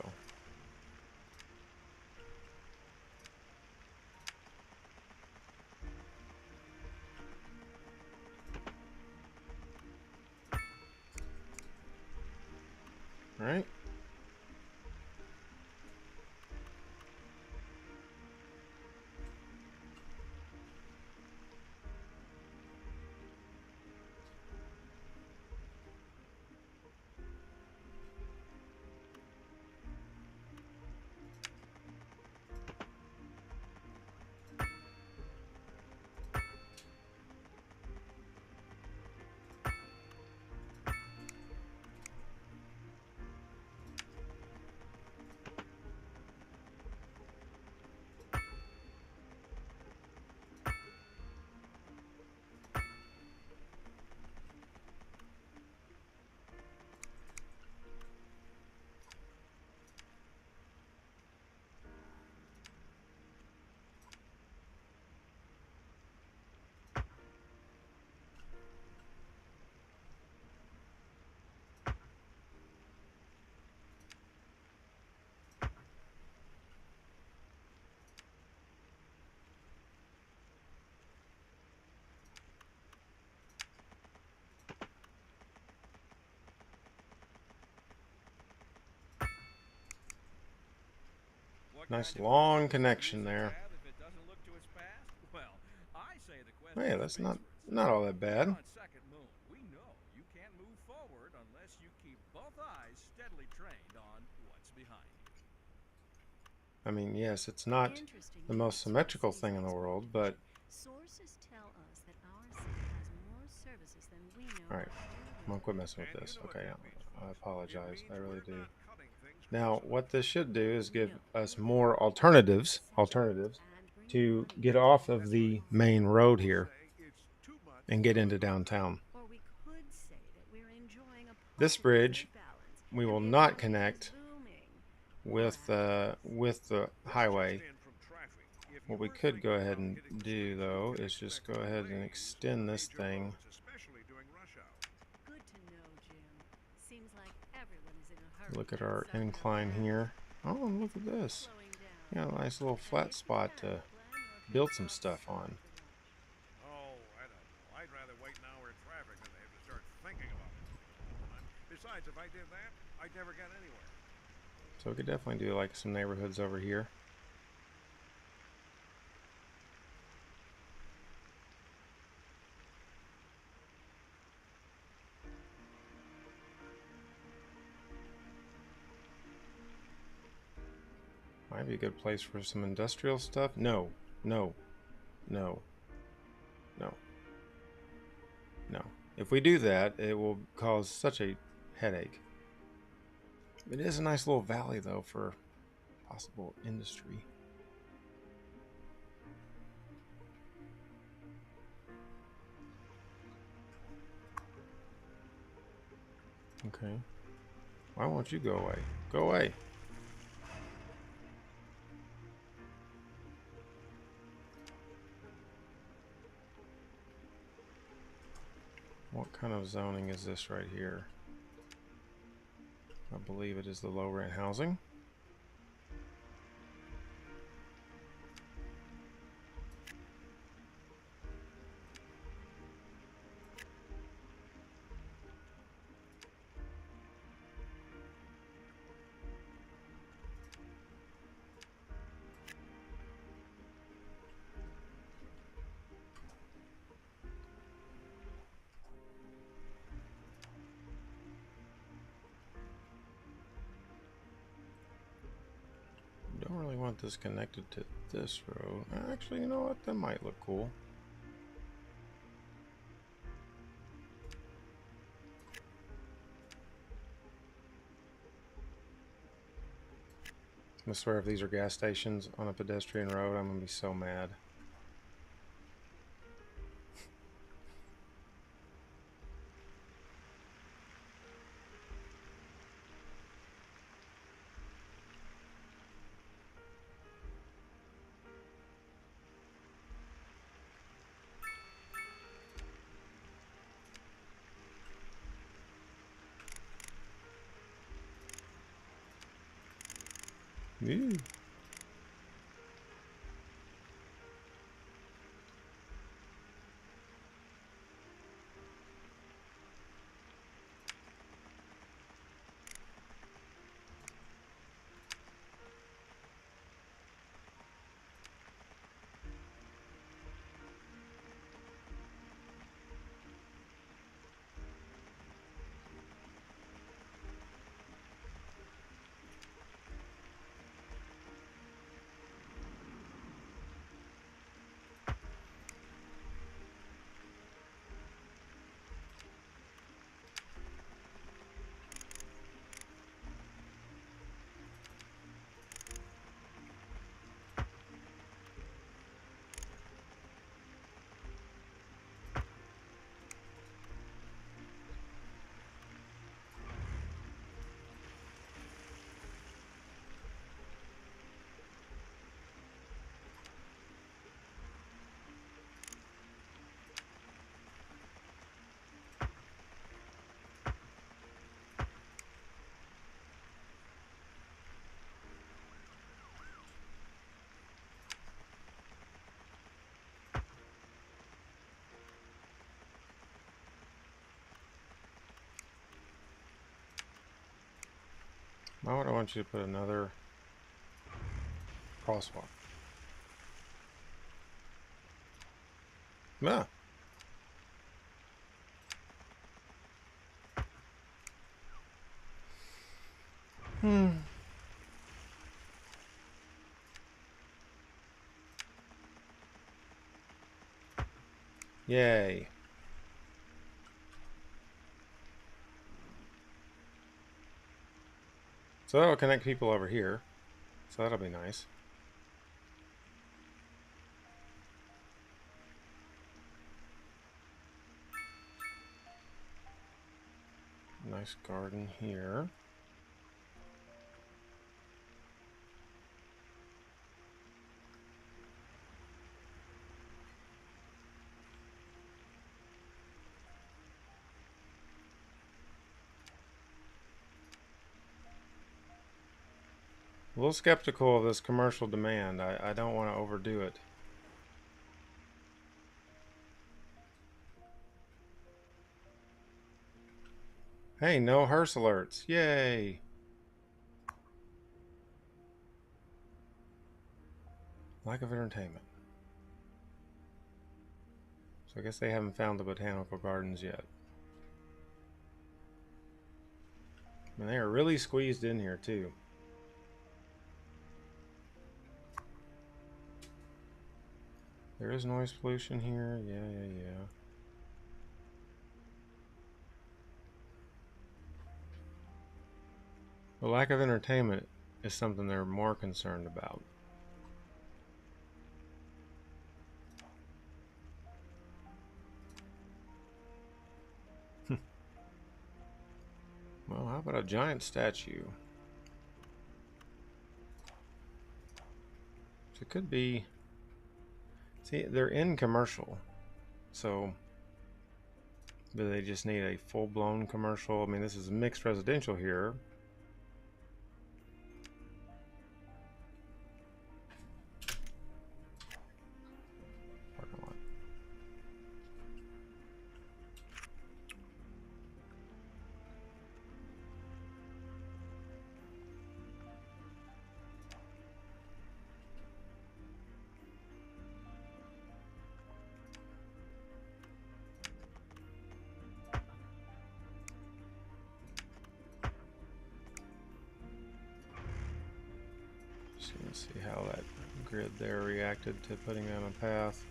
[SPEAKER 3] All right. Nice long connection there.
[SPEAKER 5] If it doesn't look to its past? Well, I say the quest
[SPEAKER 3] Oh yeah,
[SPEAKER 5] for
[SPEAKER 3] that's
[SPEAKER 5] space
[SPEAKER 3] not all that
[SPEAKER 5] Here
[SPEAKER 3] bad.
[SPEAKER 5] on Second Moon, we know you can't move forward unless you keep both eyes steadily trained on what's behind you.
[SPEAKER 3] I mean, yes, it's not
[SPEAKER 6] Interesting
[SPEAKER 3] the most
[SPEAKER 6] use for
[SPEAKER 3] symmetrical
[SPEAKER 6] city's
[SPEAKER 3] thing in the world, but
[SPEAKER 6] sources tell us that our city has more services than we know
[SPEAKER 3] all right,
[SPEAKER 6] what to do
[SPEAKER 3] I'm
[SPEAKER 6] with.
[SPEAKER 3] gonna quit messing with
[SPEAKER 7] And
[SPEAKER 3] this.
[SPEAKER 7] you know what
[SPEAKER 3] Okay,
[SPEAKER 7] that means,
[SPEAKER 3] I
[SPEAKER 7] folks.
[SPEAKER 3] apologize.
[SPEAKER 7] It
[SPEAKER 3] I
[SPEAKER 7] means
[SPEAKER 3] really
[SPEAKER 7] we're
[SPEAKER 3] do.
[SPEAKER 7] not cutting things
[SPEAKER 3] Now,
[SPEAKER 7] close
[SPEAKER 3] what this should do is give
[SPEAKER 6] No,
[SPEAKER 3] us
[SPEAKER 6] we're
[SPEAKER 3] more
[SPEAKER 6] building
[SPEAKER 3] alternatives
[SPEAKER 6] and bringing
[SPEAKER 3] to
[SPEAKER 6] money
[SPEAKER 3] get
[SPEAKER 6] into
[SPEAKER 3] off
[SPEAKER 6] the
[SPEAKER 3] of
[SPEAKER 7] That's
[SPEAKER 3] the
[SPEAKER 7] right.
[SPEAKER 3] main
[SPEAKER 7] Some
[SPEAKER 3] road
[SPEAKER 7] people
[SPEAKER 3] here
[SPEAKER 7] say it's too much
[SPEAKER 3] and get
[SPEAKER 7] of
[SPEAKER 3] into
[SPEAKER 7] the good.
[SPEAKER 3] downtown.
[SPEAKER 6] Or we could say that we're enjoying a
[SPEAKER 3] This
[SPEAKER 6] positive
[SPEAKER 3] bridge
[SPEAKER 6] balance
[SPEAKER 3] we
[SPEAKER 6] and
[SPEAKER 3] will
[SPEAKER 6] the
[SPEAKER 3] not
[SPEAKER 6] economy is
[SPEAKER 3] connect
[SPEAKER 6] booming.
[SPEAKER 3] with the
[SPEAKER 7] This
[SPEAKER 3] highway.
[SPEAKER 7] checks in from traffic. If
[SPEAKER 3] What we
[SPEAKER 7] you're
[SPEAKER 3] could go
[SPEAKER 7] thinking
[SPEAKER 3] ahead
[SPEAKER 7] about
[SPEAKER 3] and
[SPEAKER 7] hitting the
[SPEAKER 3] do
[SPEAKER 7] streets, you
[SPEAKER 3] though
[SPEAKER 7] can
[SPEAKER 3] is just
[SPEAKER 7] expect
[SPEAKER 3] go ahead and
[SPEAKER 7] delays
[SPEAKER 3] extend
[SPEAKER 7] on
[SPEAKER 3] this
[SPEAKER 7] major
[SPEAKER 3] thing.
[SPEAKER 7] roads, especially during rush hour.
[SPEAKER 6] Good to know, Jim. Seems like everyone is in a hurry.
[SPEAKER 3] Look
[SPEAKER 6] to
[SPEAKER 3] at
[SPEAKER 6] get
[SPEAKER 3] our
[SPEAKER 6] somewhere
[SPEAKER 3] incline
[SPEAKER 6] fast.
[SPEAKER 3] here. Oh, and look at
[SPEAKER 6] Who's
[SPEAKER 3] this.
[SPEAKER 6] slowing down?
[SPEAKER 3] Yeah, a nice little
[SPEAKER 6] And
[SPEAKER 3] flat
[SPEAKER 6] if you
[SPEAKER 3] spot
[SPEAKER 6] can,
[SPEAKER 3] to
[SPEAKER 6] plan your trip
[SPEAKER 3] build some
[SPEAKER 6] outside
[SPEAKER 3] stuff on.
[SPEAKER 6] the rush.
[SPEAKER 7] Oh, I don't know. I'd rather wait an hour in traffic than to have to start thinking about moving all the time. Besides, if I did that, I'd never get anywhere.
[SPEAKER 3] So we could definitely do like some neighborhoods over here. Might be a good place for some industrial stuff. No, no, no, no, no. If we do that, it will cause such a headache. It is a nice little valley though for possible industry. Okay. Why won't you go away? Go away. What kind of zoning is this right here? I believe it is the low rent housing. Don't really want this connected to this road. Actually, you know what? That might look cool. I swear if these are gas stations on a pedestrian road, I'm gonna be so mad. Ew. Why would I want you to put another crosswalk? Ah. Yay. So that'll connect people over here. So that'll be nice. Nice garden here. A little skeptical of this commercial demand. I don't want to overdo it. Hey, no hearse alerts. Yay. Lack of entertainment. So I guess they haven't found the botanical gardens yet. And they are really squeezed in here too. There is noise pollution here. Yeah. The lack of entertainment is something they're more concerned about. Well, how about a giant statue? So it could be... See, they're in commercial. So Do they just need a full-blown commercial? I mean, this is mixed residential here. Parking lot. Just gonna see how that grid there reacted to putting on a path.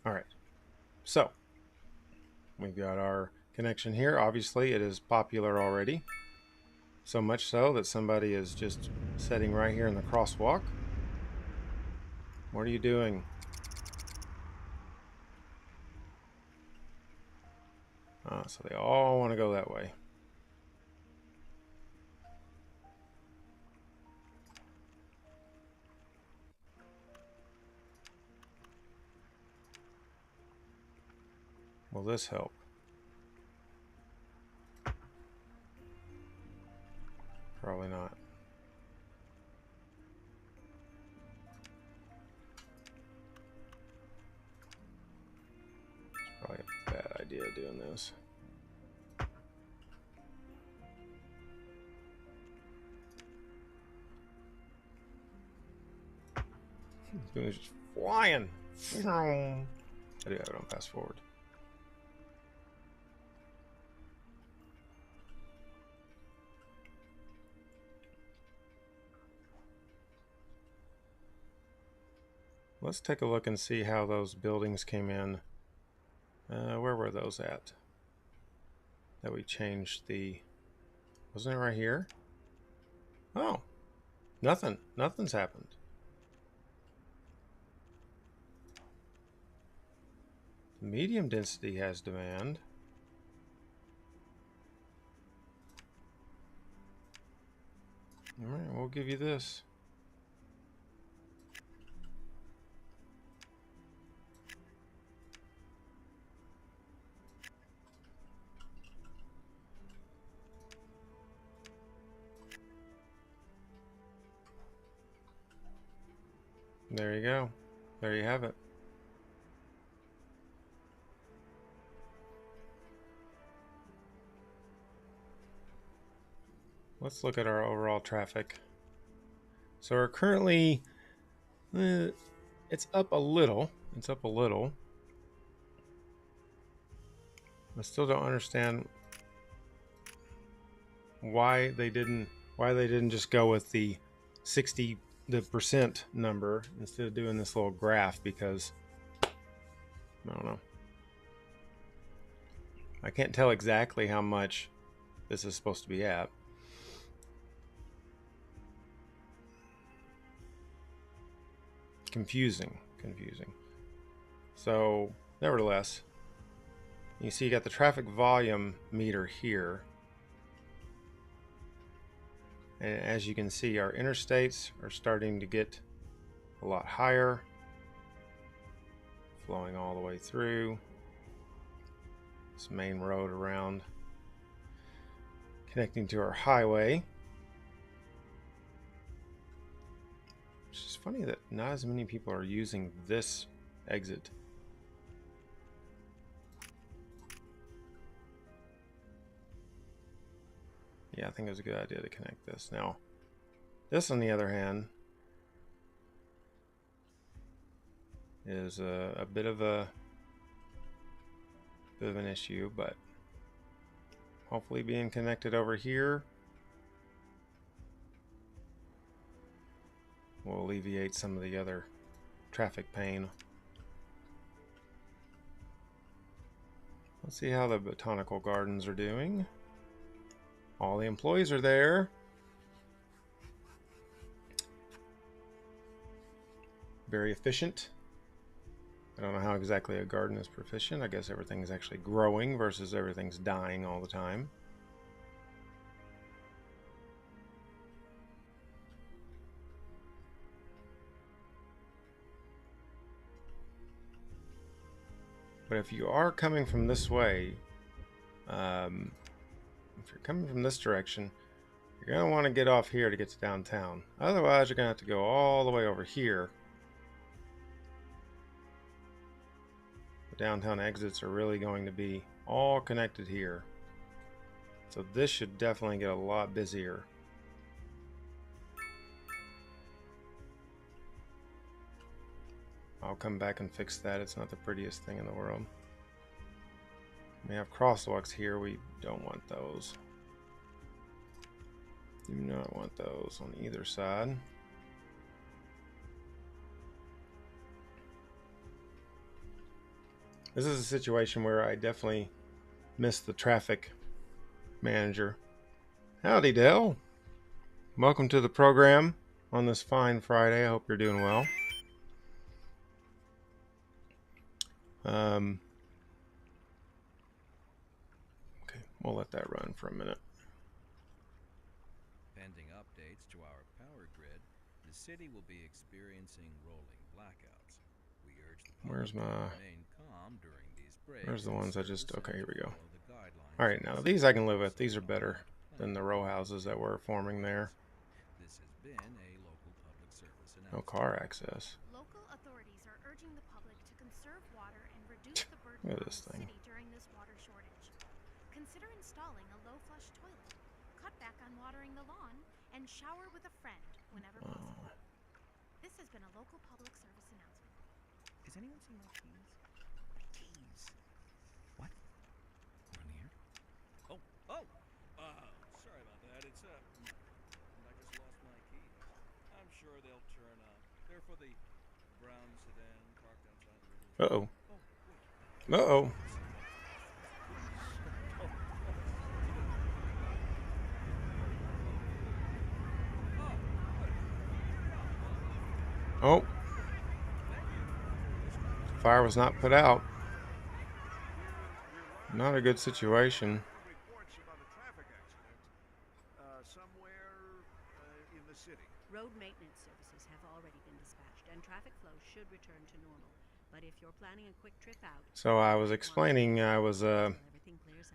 [SPEAKER 3] Alright, so we've got our connection here. Obviously it is popular already. So much so that somebody is just sitting right here in the crosswalk. What are you doing? So they all want to go that way. Will this help? Probably not. It's probably a bad idea doing this. It's just flying. I do have it on fast forward. Let's take a look and see how those buildings came in. Where were those at? That we changed the... Wasn't it right here? Oh, nothing. Nothing's happened. Medium density has demand. All right, we'll give you this. There you go. There you have it. Let's look at our overall traffic. So we're currently, it's up a little. It's up a little. I still don't understand why they didn't just go with the 60% number instead of doing this little graph, because I don't know. I can't tell exactly how much this is supposed to be at. Confusing. So, nevertheless, you see you got the traffic volume meter here. And as you can see, our interstates are starting to get a lot higher, flowing all the way through this main road around, connecting to our highway. It's just funny that not as many people are using this exit. Yeah, I think it was a good idea to connect this. Now, this on the other hand is a bit of an issue, but hopefully being connected over here will alleviate some of the other traffic pain. Let's see how the botanical gardens are doing. All the employees are there. Very efficient. I don't know how exactly a garden is proficient. I guess everything's actually growing versus everything's dying all the time. But if you are coming from this way, if you're coming from this direction, you're going to want to get off here to get to downtown. Otherwise, you're going to have to go all the way over here. The downtown exits are really going to be all connected here. So this should definitely get a lot busier. I'll come back and fix that. It's not the prettiest thing in the world. We have crosswalks here. We don't want those. Do not want those on either side. This is a situation where I definitely missed the traffic manager. Howdy, Dell. Welcome to the program on this fine Friday. I hope you're doing well. Okay, we'll let that run for a minute.
[SPEAKER 4] Pending updates to our power grid, the city will be experiencing rolling blackouts. We urge the public to remain calm during these breaks.
[SPEAKER 3] Where's the ones I just... Okay, here we go. Alright, now these I can live with. These are better than the row houses that were forming there.
[SPEAKER 4] This has been a local public service announcement.
[SPEAKER 3] No car access.
[SPEAKER 6] Local authorities are urging the public to conserve water and reduce the burden
[SPEAKER 3] Look
[SPEAKER 6] on
[SPEAKER 3] at
[SPEAKER 6] the
[SPEAKER 3] this thing.
[SPEAKER 6] city during this water shortage. Consider installing a low-flush toilet, cut back on watering the lawn, and shower with a friend whenever possible. This has been a local public service announcement.
[SPEAKER 9] Has anyone seen my keys? My keys. What?
[SPEAKER 4] Run here?
[SPEAKER 5] Oh, sorry about that. It's I just lost my keys. I'm sure they'll turn up. They're for the brown sedan parked outside the radio.
[SPEAKER 3] Uh-oh. Uh-oh. Oh. Fire was not put out. Not a good situation.
[SPEAKER 7] Reports about a traffic accident somewhere in the city.
[SPEAKER 6] Road maintenance services have already been dispatched, and traffic flow should return to normal. But if you're planning a quick trip out,
[SPEAKER 3] So I was explaining I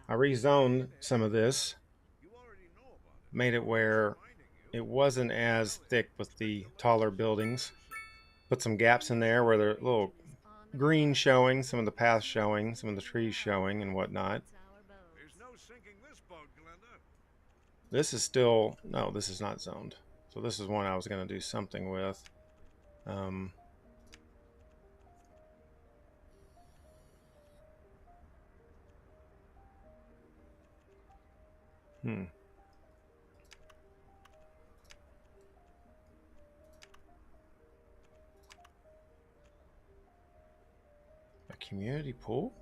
[SPEAKER 3] rezoned some of this.
[SPEAKER 7] You already know about it.
[SPEAKER 3] Made it where it wasn't as thick with the taller buildings. Put some gaps in there where there's a little green showing, some of the paths showing, some of the trees showing and whatnot.
[SPEAKER 7] There's no sinking this boat, Glenda.
[SPEAKER 3] This is still, no, this is not zoned. So this is one I was going to do something with. A community pool?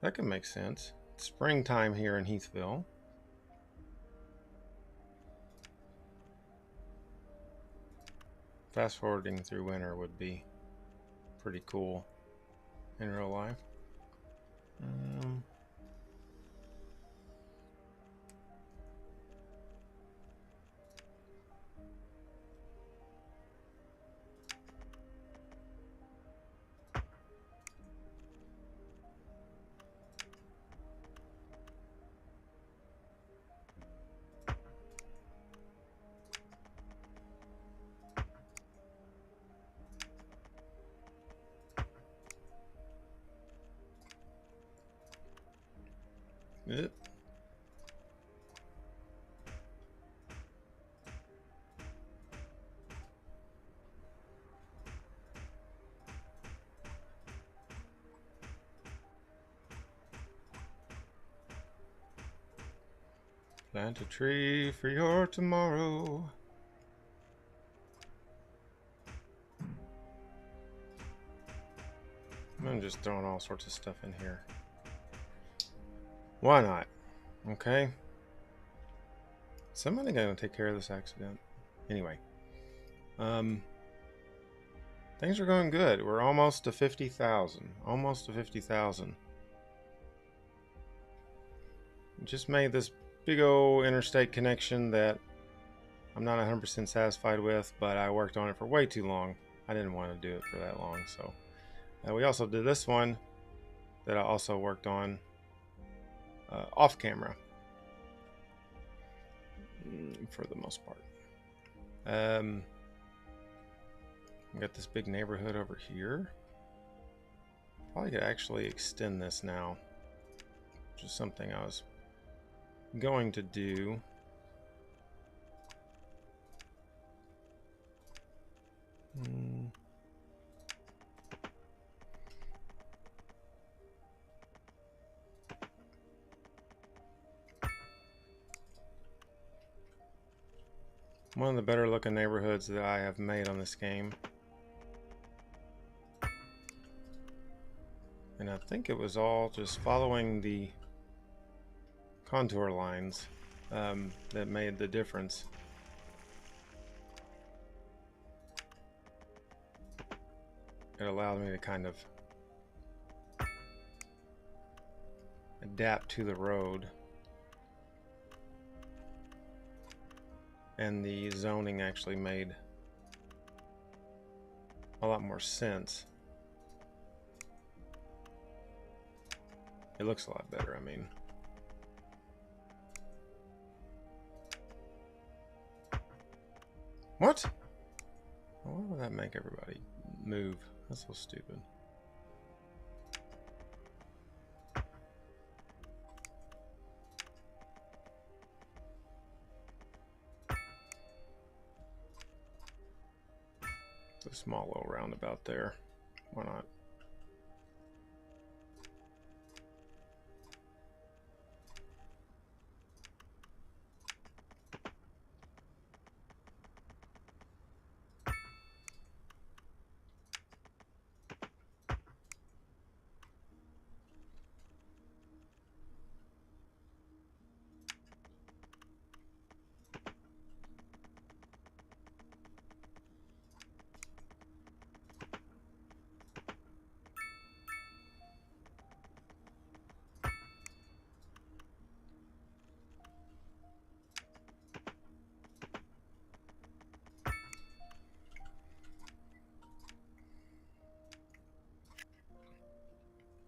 [SPEAKER 3] That could make sense. It's springtime here in Heathville. Fast forwarding through winter would be pretty cool in real life. Yep. Plant a tree for your tomorrow. I'm just throwing all sorts of stuff in here. Why not? Okay. Somebody gonna take care of this accident. Anyway. Things are going good. We're almost to 50,000. Almost to 50,000. Just made this big old interstate connection that I'm not 100% satisfied with, but I worked on it for way too long. I didn't want to do it for that long, so. We also did this one that I also worked on off camera for the most part. We got this big neighborhood over here. Probably could actually extend this now, which is something I was going to do. One of the better looking neighborhoods that I have made on this game. And I think it was all just following the contour lines that made the difference. It allowed me to kind of adapt to the road. And the zoning actually made a lot more sense. It looks a lot better, I mean. What? Why would that make everybody move? That's so stupid. A small little roundabout there. Why not?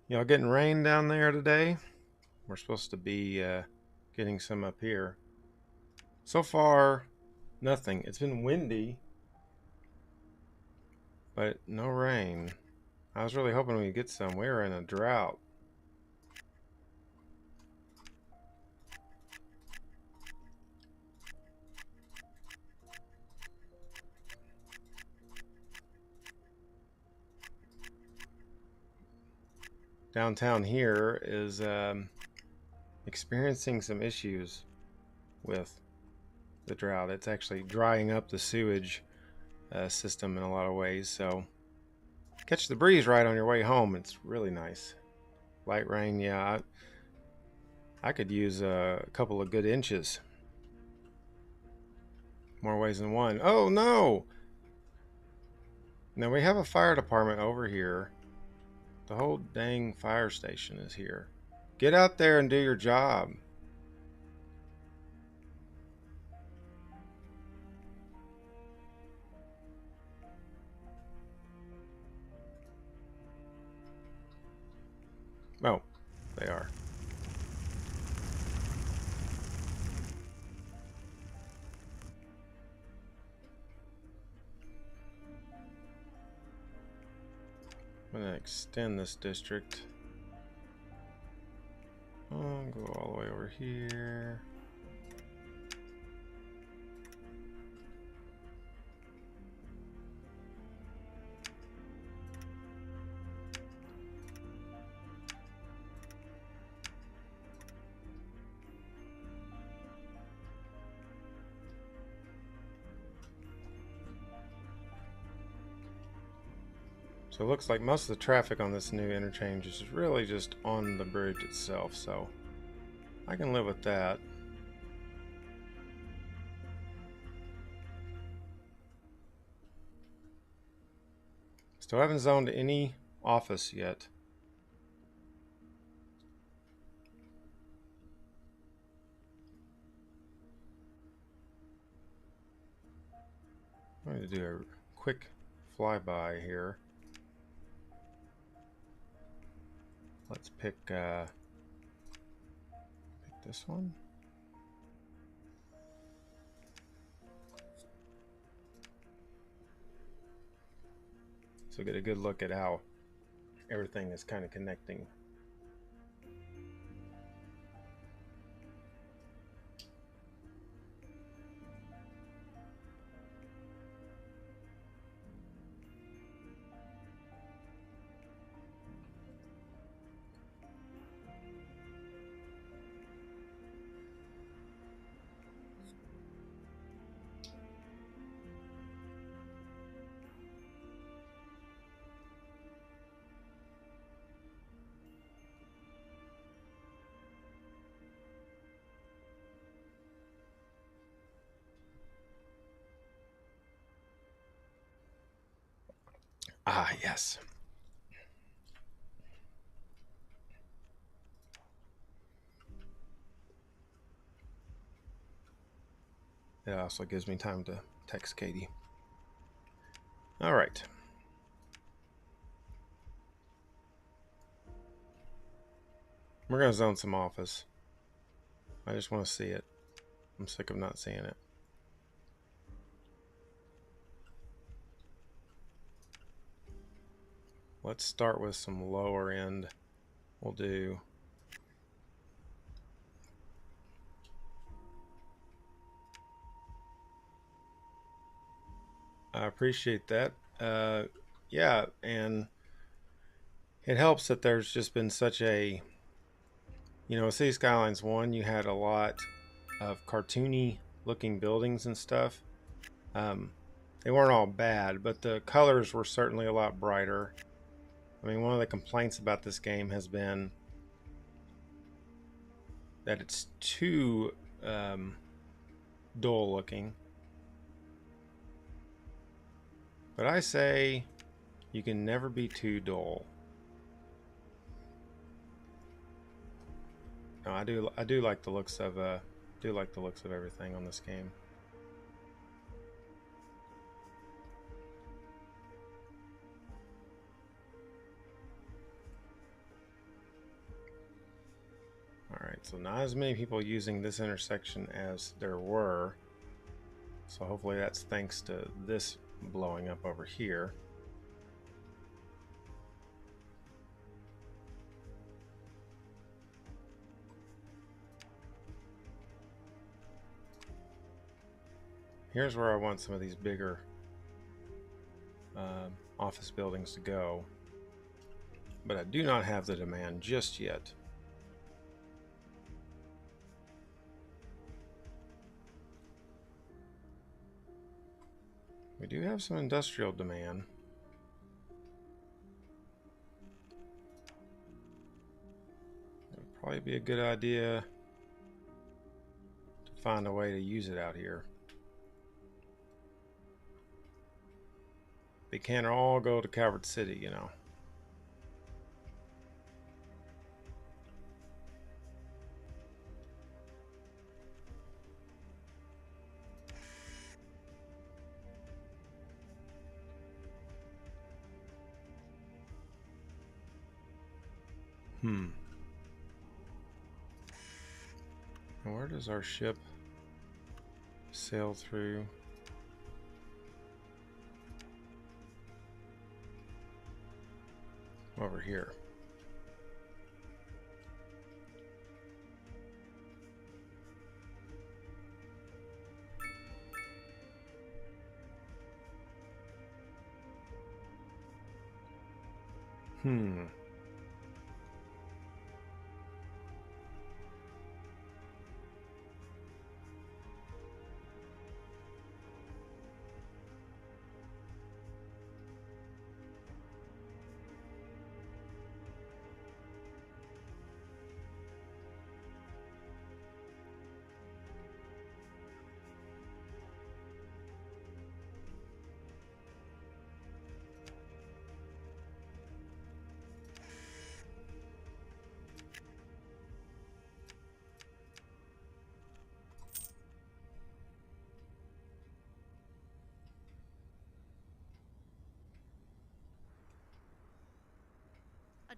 [SPEAKER 3] Y'all getting rain down there today? We're supposed to be getting some up here. So far, nothing. It's been windy, but no rain. I was really hoping we'd get some. We're in a drought. Downtown here is experiencing some issues with the drought. It's actually drying up the sewage system in a lot of ways. So catch the breeze right on your way home. It's really nice. Light rain, yeah. I could use a couple of good inches. More ways than one. Oh no! Now we have a fire department over here. The whole dang fire station is here. Get out there and do your job. Oh, they are. I'm going to extend this district. Go all the way over here. So it looks like most of the traffic on this new interchange is really just on the bridge itself, so I can live with that. Still haven't zoned any office yet. I'm going to do a quick flyby here. Let's pick this one. So get a good look at how everything is kind of connecting. Ah, yes. It also gives me time to text Katie. All right. We're going to zone some office. I just want to see it. I'm sick of not seeing it. Let's start with some lower end. We'll do I appreciate that. Yeah, and it helps that there's just been such a, you know, City Skylines 1, you had a lot of cartoony looking buildings and stuff. They weren't all bad, but the colors were certainly a lot brighter. I mean, one of the complaints about this game has been that it's too dull looking. But I say you can never be too dull. No, I do like the looks of everything on this game. Alright, so not as many people using this intersection as there were. So hopefully that's thanks to this blowing up over here. Here's where I want some of these bigger office buildings to go. But I do not have the demand just yet. We do have some industrial demand. It would probably be a good idea to find a way to use it out here. They can't all go to Calvert City, you know. And where does our ship sail through? Over here.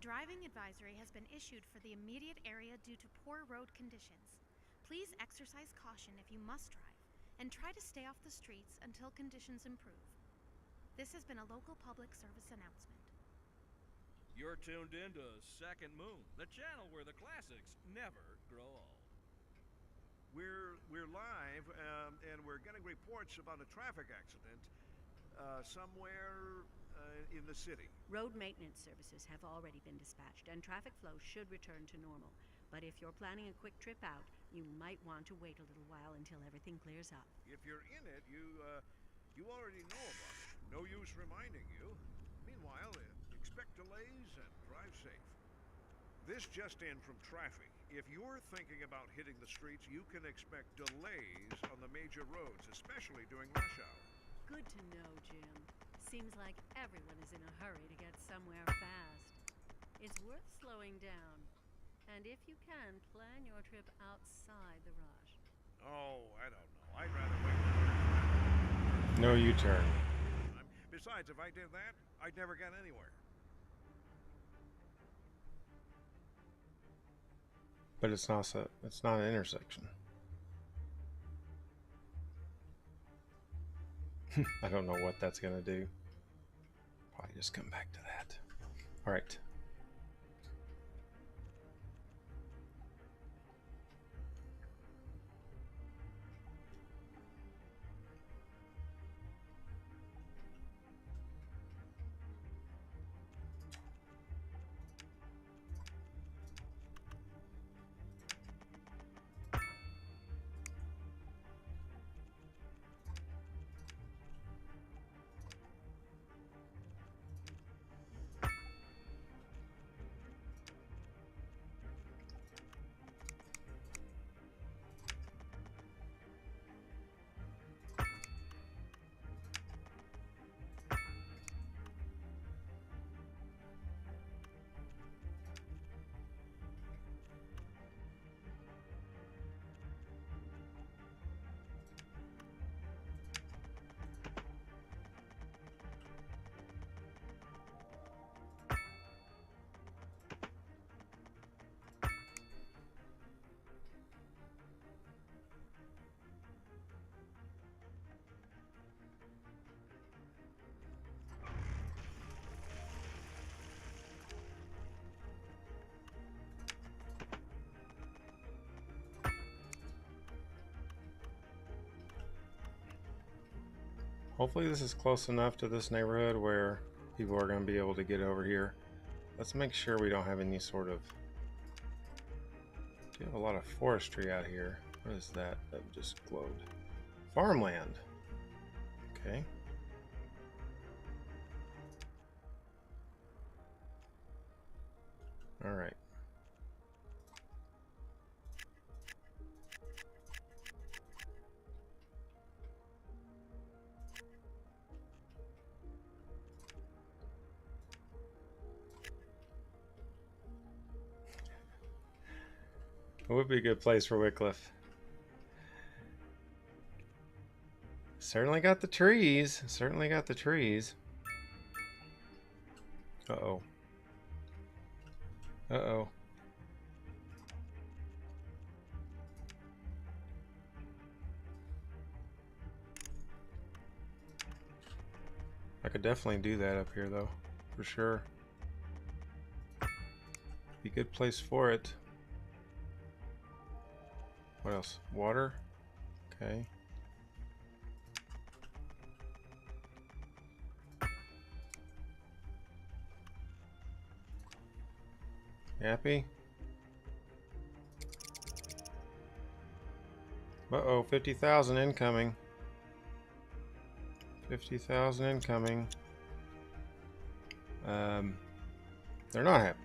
[SPEAKER 10] driving advisory has been issued for the immediate area due to poor road conditions. Please exercise caution if you must drive, and try to stay off the streets until conditions improve. This has been a local public service announcement.
[SPEAKER 5] You're tuned in to Second Moon, the channel where the classics never grow old.
[SPEAKER 7] We're live, and we're getting reports about a traffic accident somewhere in the city.
[SPEAKER 6] Road maintenance services have already been dispatched, and traffic flow should return to normal. But if you're planning a quick trip out, you might want to wait a little while until everything clears up.
[SPEAKER 7] If you're in it, you already know about it. No use reminding you. Meanwhile, expect delays and drive safe. This just in from traffic. If you're thinking about hitting the streets, you can expect delays on the major roads, especially during rush hour.
[SPEAKER 6] Good to know, Jim. Seems like everyone is in a hurry to get somewhere fast. It's worth slowing down. And if you can, plan your trip outside the rush.
[SPEAKER 7] Oh, I don't know. I'd rather wait.
[SPEAKER 3] No U-turn.
[SPEAKER 7] Besides, if I did that, I'd never get anywhere.
[SPEAKER 3] But it's not an intersection. I don't know what that's gonna do. Probably just come back to that. All right. Hopefully this is close enough to this neighborhood where people are going to be able to get over here. Let's make sure we don't have any sort of... We have a lot of forestry out here. What is that that just glowed? Farmland. Okay. All right. It would be a good place for Wycliffe. Certainly got the trees. Certainly got the trees. Uh-oh. Uh-oh. I could definitely do that up here, though. For sure. Be a good place for it. What else? Water? Okay. Happy? Uh-oh, 50,000 incoming. 50,000 incoming. They're not happy.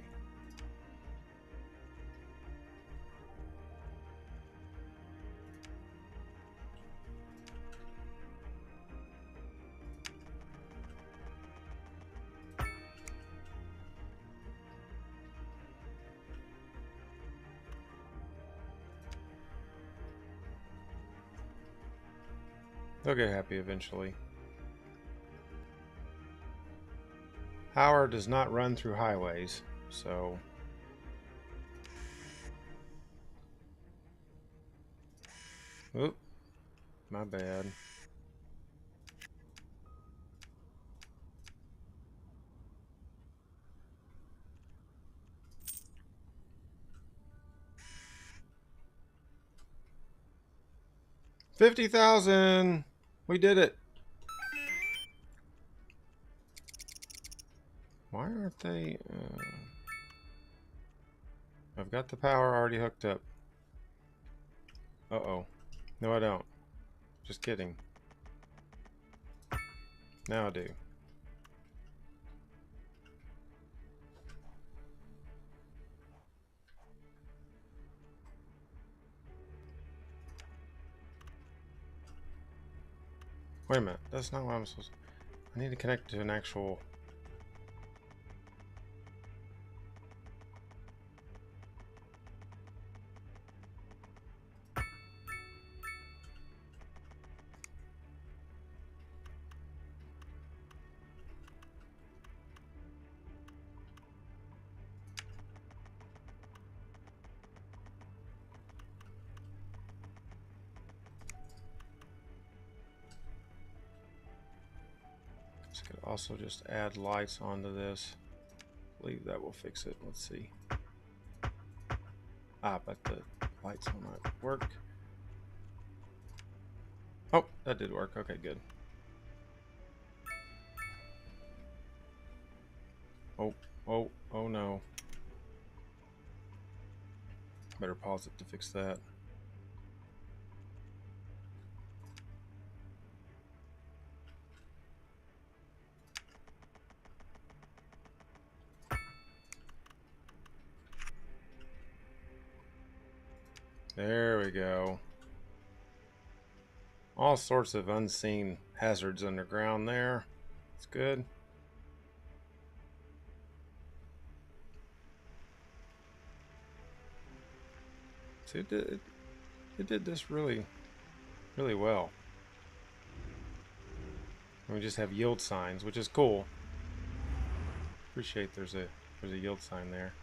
[SPEAKER 3] They'll get happy eventually. Power does not run through highways. So oop, my bad. $50,000. We did it. Why aren't they? I've got the power already hooked up. Uh-oh. No, I don't. Just kidding. Now I do. Wait a minute. That's not what I'm supposed to... I need to connect to an actual... Could also just add lights onto this. I believe that will fix it. Let's see. Ah, but the lights will not work. Oh, that did work. Okay, good. Oh no. Better pause it to fix that. There we go. All sorts of unseen hazards underground there. It's good. See, it did this really well. And we just have yield signs, which is cool. Appreciate there's a yield sign there.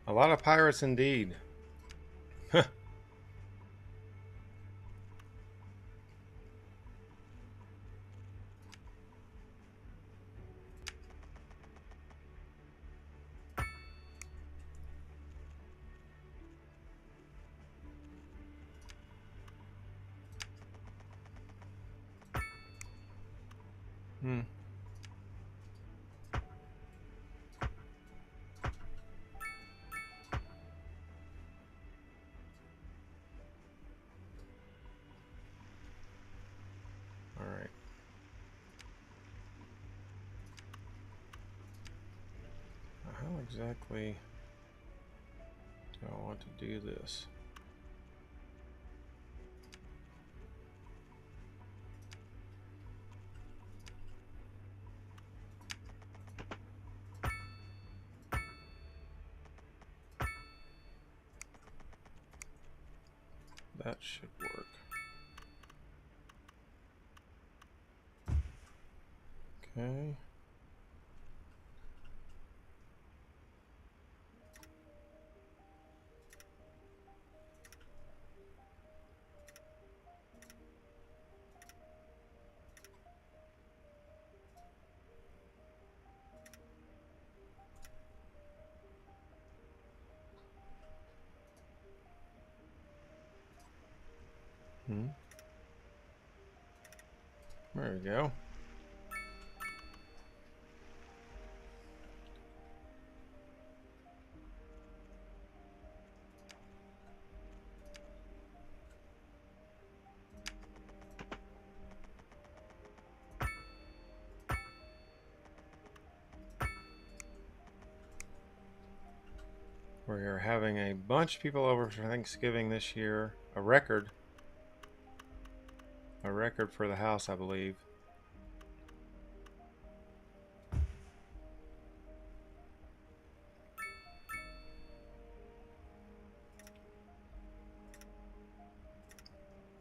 [SPEAKER 3] A lot of pirates indeed. All right. How exactly do I want to do this? That should work. Okay. There we go. We're having a bunch of people over for Thanksgiving this year. A record for the house, I believe.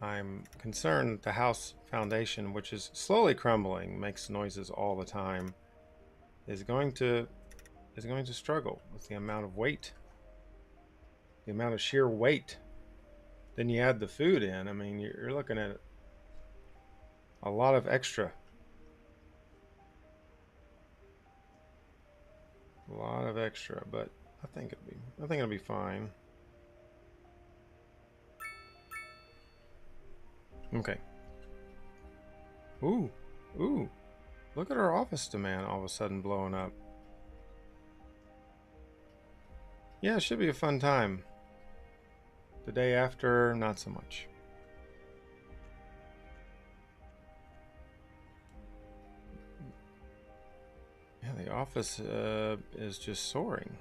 [SPEAKER 3] I'm concerned that the house foundation, which is slowly crumbling, makes noises all the time, is going to struggle with the amount of weight, the amount of sheer weight. Then you add the food in. I mean, you're looking at a lot of extra. A lot of extra, but I think it'll be fine. Okay. Ooh. Look at our office demand all of a sudden blowing up. Yeah, it should be a fun time. The day after, not so much. Yeah, the office is just soaring.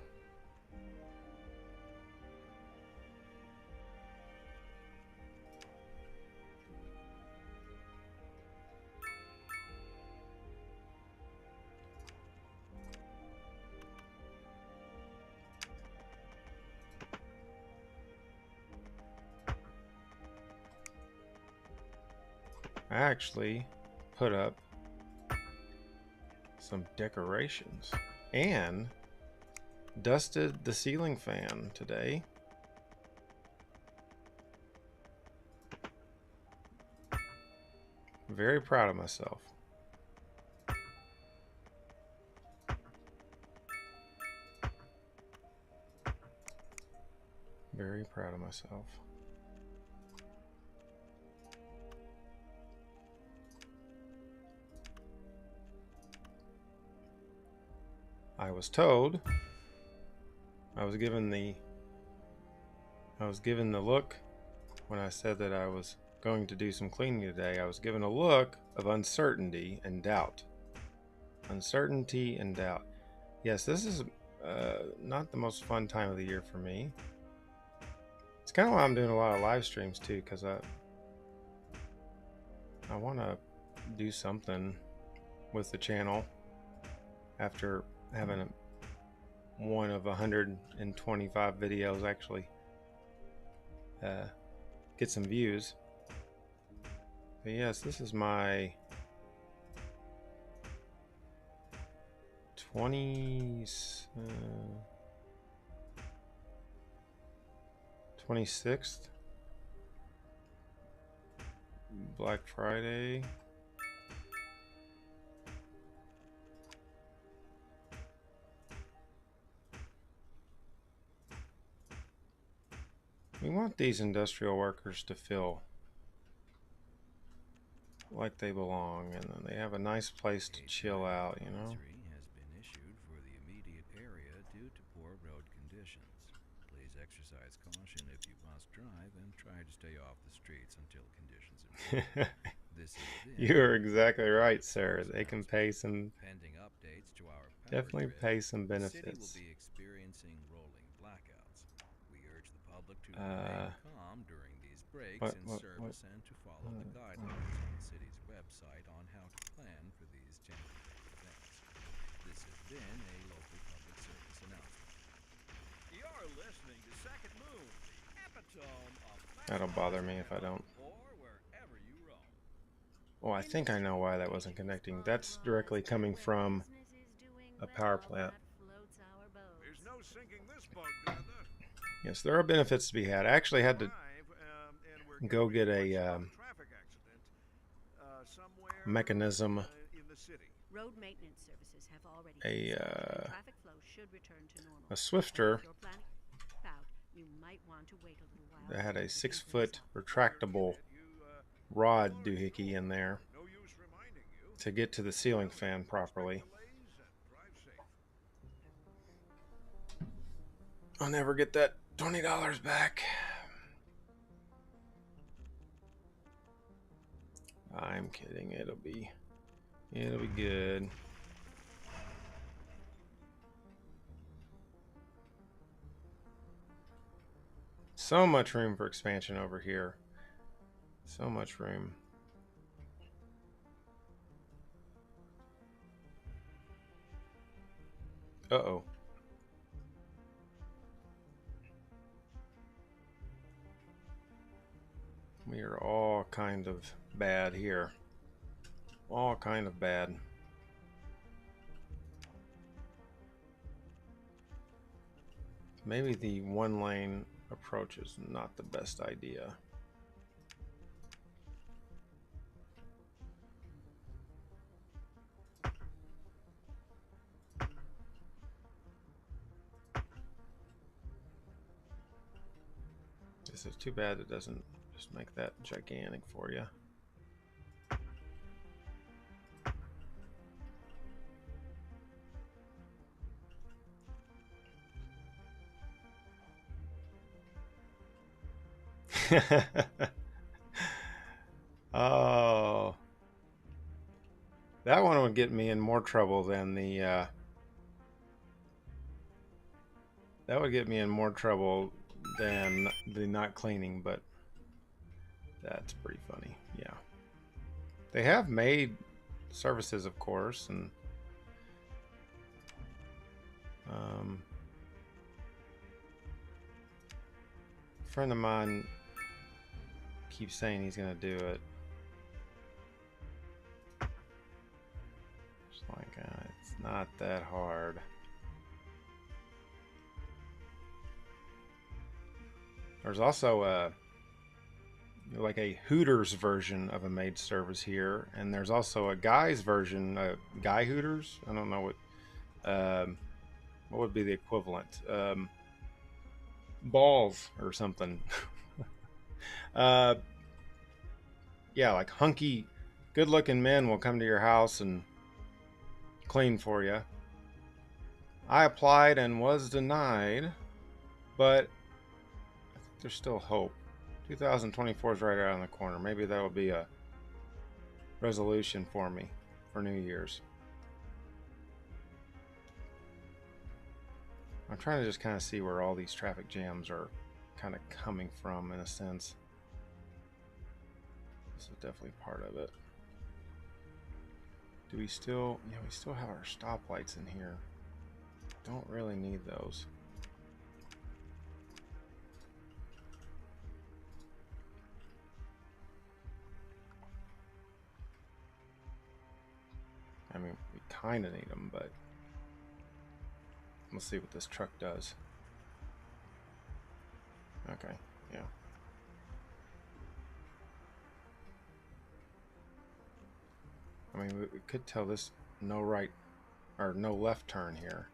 [SPEAKER 3] I actually put up some decorations and dusted the ceiling fan today. Very proud of myself. Very proud of myself. I was told, I was given the look when I said that I was going to do some cleaning today. I was given a look of uncertainty and doubt. Uncertainty and doubt. Yes, this is not the most fun time of the year for me. It's kind of why I'm doing a lot of live streams too, because I want to do something with the channel after having one of 125 videos actually get some views. But yes, this is my 26th Black Friday. We want these industrial workers to feel like they belong, and then they have a nice place to chill out, you know.
[SPEAKER 4] Has been issued for the immediate area due to poor road conditions. Please exercise caution if you must drive and try to stay off the streets until conditions improve. This has been
[SPEAKER 3] You're exactly right, sir. They can pay some,
[SPEAKER 4] pending updates to our power
[SPEAKER 3] definitely
[SPEAKER 4] grid.
[SPEAKER 3] pay some
[SPEAKER 4] The city will
[SPEAKER 3] benefits.
[SPEAKER 4] be experiencing rolling blackouts. We urge the public to remain calm during these breaks in service and to follow the guidelines on the city's website on how to plan for these temporary events. This has been a local public service announcement.
[SPEAKER 7] You're listening to Second Moon, the epitome of
[SPEAKER 3] That'll bother me if I don't.
[SPEAKER 7] or wherever you roam.
[SPEAKER 3] Oh, I think I know why that wasn't connecting. That's directly coming from a power plant.
[SPEAKER 7] There's no sinking this boat together.
[SPEAKER 3] Yes, there are benefits to be had. I actually had to go get a mechanism,
[SPEAKER 6] Road maintenance services have already traffic flow should return to normal.
[SPEAKER 3] a swifter
[SPEAKER 6] If you're planning out, you might want to wait a little while.
[SPEAKER 3] that had a 6-foot retractable rod doohickey in there to get to the ceiling fan properly. I'll never get that $20 back. I'm kidding. It'll be good. So much room for expansion over here. So much room. Uh-oh. We are all kind of bad here. All kind of bad. Maybe the one lane approach is not the best idea. This is too bad it doesn't just make that gigantic for you. Oh, that one would get me in more trouble than the that would get me in more trouble than the not cleaning, but that's pretty funny. Yeah, they have made services, of course, and a friend of mine keeps saying he's gonna do it. It's like it's not that hard. There's also like a Hooters version of a maid service here, and there's also a guy's version, Guy Hooters. I don't know what would be the equivalent. Balls or something. Yeah, like hunky, good-looking men will come to your house and clean for you. I applied and was denied, but I think there's still hope. 2024 is right around the corner. Maybe that will be a resolution for me for New Year's. I'm trying to just kind of see where all these traffic jams are kind of coming from, in a sense. This is definitely part of it. Do we still... Yeah, we still have our stoplights in here. Don't really need those. I mean, we kind of need them, but let's see what this truck does. Okay, yeah. I mean, we could tell this no right or no left turn here.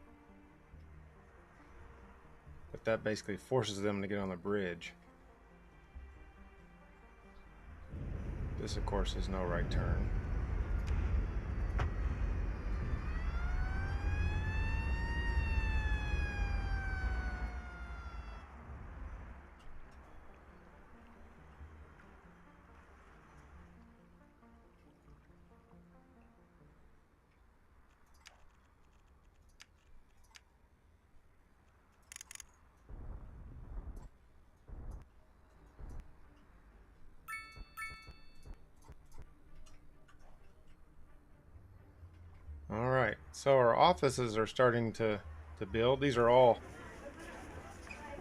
[SPEAKER 3] But that basically forces them to get on the bridge. This, of course, is no right turn. Alright, so our offices are starting to build. These are all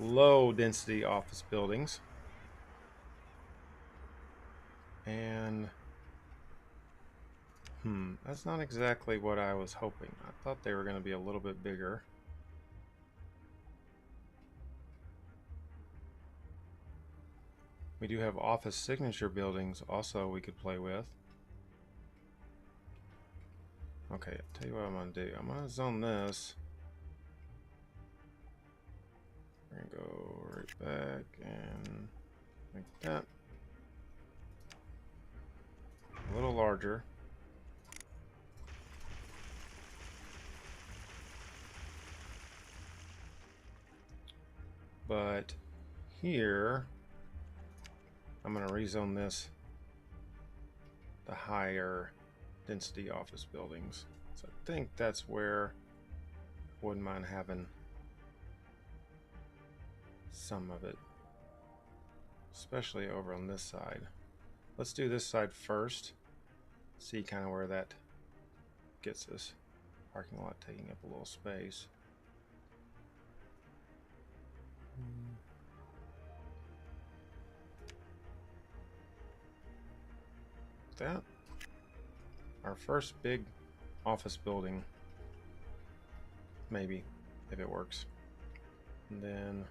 [SPEAKER 3] low density office buildings. And that's not exactly what I was hoping. I thought they were going to be a little bit bigger. We do have office signature buildings also we could play with. Okay, I'll tell you what I'm going to do. I'm going to zone this. We're going to go right back and like that. A little larger. But here, I'm going to rezone this the higher density office buildings. So I think that's where I wouldn't mind having some of it. especially over on this side. Let's do this side first. See kind of where that gets us. Parking lot taking up a little space. That our first big office building, maybe, if it works. And then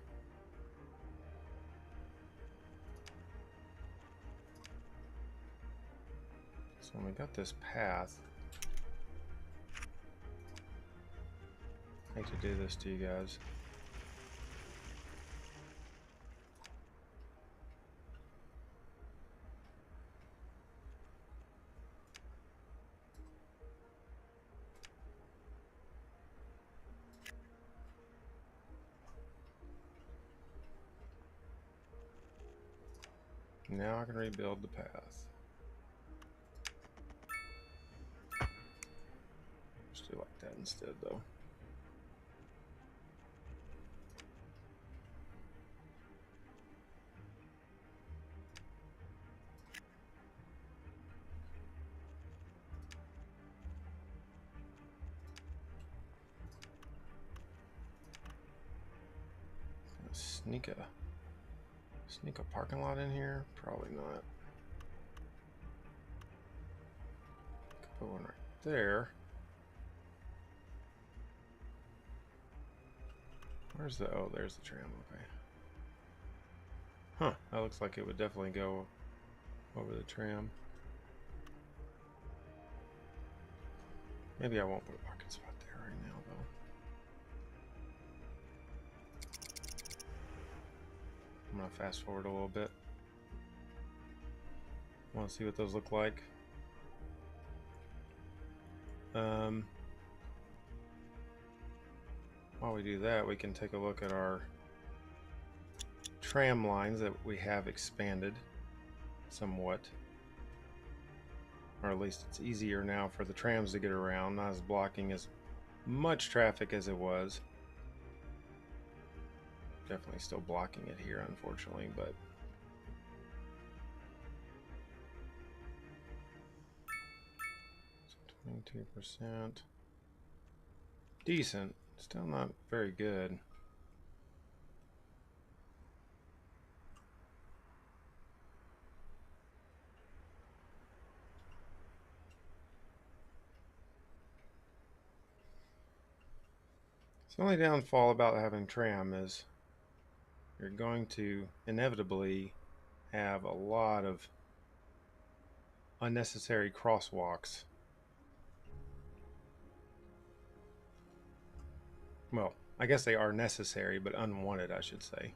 [SPEAKER 3] so we got this path. I hate to do this to you guys. Now I can rebuild the path. Just do like that instead, though. Sneak a parking lot in here? Probably not. Could put one right there. Where's the, oh, there's the tram, okay. Huh, that looks like it would definitely go over the tram. Maybe I won't put a parking spot there right now, though. I'm gonna fast forward a little bit. Want to see what those look like. While we do that, we can take a look at our tram lines that we have expanded somewhat. Or at least it's easier now for the trams to get around, not as blocking as much traffic as it was. Definitely still blocking it here, unfortunately, but so 22%. Decent. Still not very good. The only downfall about having tram is you're going to inevitably have a lot of unnecessary crosswalks. Well, I guess they are necessary, but unwanted, I should say.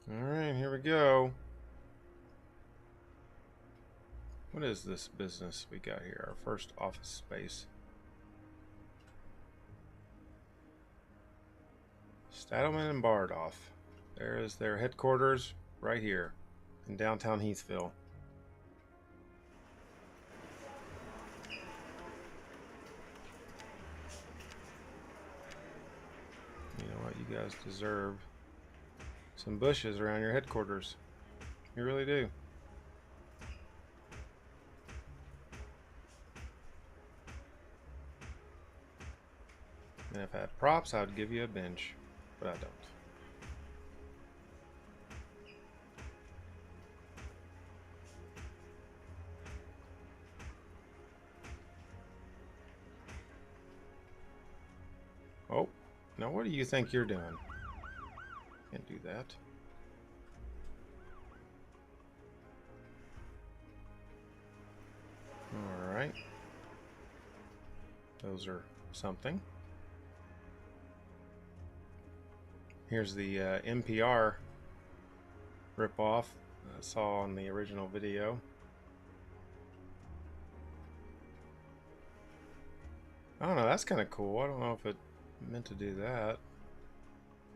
[SPEAKER 3] Alright, here we go. What is this business we got here? Our first office space. Stadelman and Bardolph. There is their headquarters right here in downtown Heathville. You know what? You guys deserve some bushes around your headquarters. You really do. And if I had props, I would give you a bench, but I don't. Oh, now what do you think you're doing? Can't do that. All right. Those are something. Here's the NPR ripoff I saw on the original video. I don't know, that's kind of cool. I don't know if it meant to do that.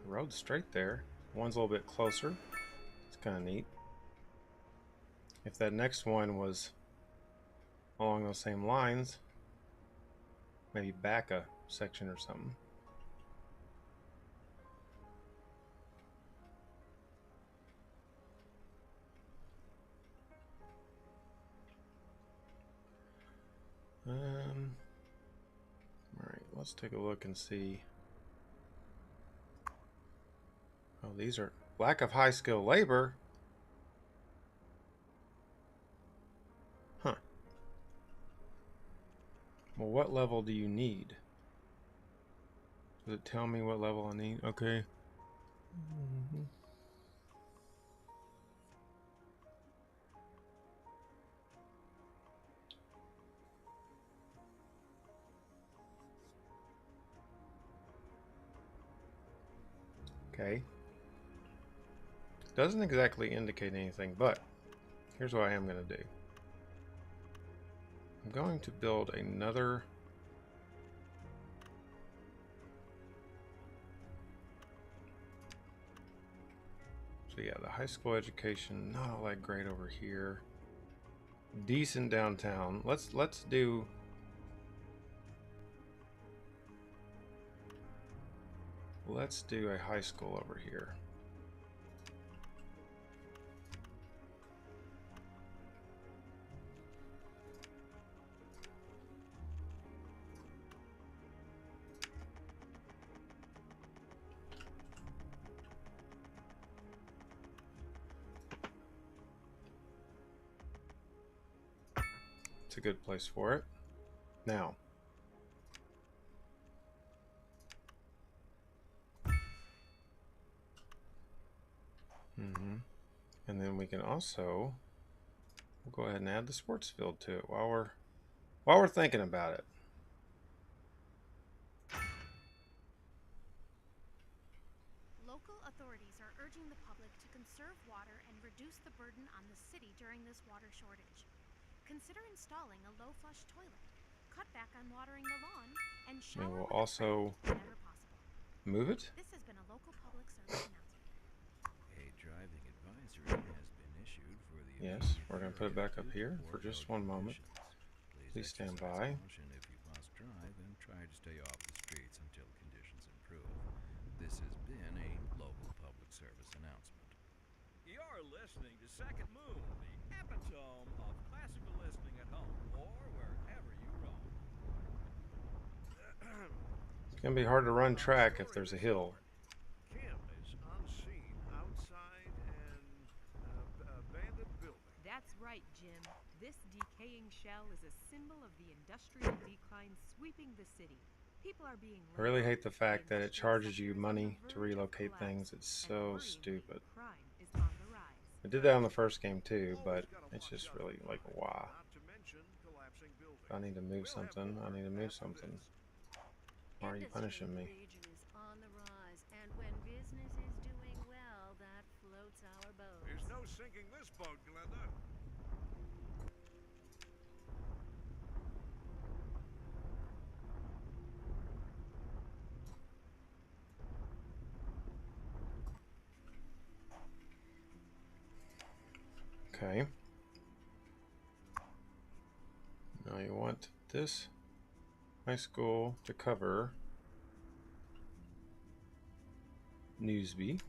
[SPEAKER 3] The road's straight there. One's a little bit closer. It's kind of neat. If that next one was along those same lines, maybe back a section or something. All right, let's take a look and see. Oh, these are lack of high skill labor. Huh. Well, what level do you need? Does it tell me what level I need? Okay. Okay. Doesn't exactly indicate anything, but here's what I am going to do. I'm going to build another so yeah, the high school education, not all that great over here. Decent downtown. Let's do a high school over here. It's a good place for it. Now, and then we can also we'll go ahead and add the sports field to it while we're thinking about it.
[SPEAKER 10] Local authorities are urging the public to conserve water and reduce the burden on the city during this water shortage. Consider installing a low flush toilet, cut back on watering the lawn, and shower
[SPEAKER 3] We will
[SPEAKER 10] with a
[SPEAKER 3] also
[SPEAKER 10] friend whenever possible.
[SPEAKER 3] move it.
[SPEAKER 10] This has been a local public service announcement.
[SPEAKER 4] A driving advisory has been issued for the
[SPEAKER 3] Yes, we're going to put it back up here for just one moment. Please stand by.
[SPEAKER 4] If you must drive, and try to stay off the streets until conditions improve. This has been a local public service announcement.
[SPEAKER 5] You're listening to Second Moon, the epitome of classical listening at home or wherever you roam.
[SPEAKER 3] It's going to be hard to run track if there's a hill.
[SPEAKER 7] Kim is on scene outside an abandoned building.
[SPEAKER 8] That's right, Jim. This decaying shell is a symbol of the industrial decline sweeping the city. People are being
[SPEAKER 3] I really hate the fact that it charges you money to relocate things. It's so stupid.
[SPEAKER 8] Crime is on the rise.
[SPEAKER 3] I did that on the first game too, but it's just really like, why?
[SPEAKER 7] Not to mention collapsing buildings.
[SPEAKER 3] I need to move something. I need to move something. Why are you punishing me?
[SPEAKER 6] Industry in the region is on the rise, and when business is doing well, that floats our boats.
[SPEAKER 7] There's no sinking this boat, Glenda.
[SPEAKER 3] Okay. Now you want this high school to cover Newsby.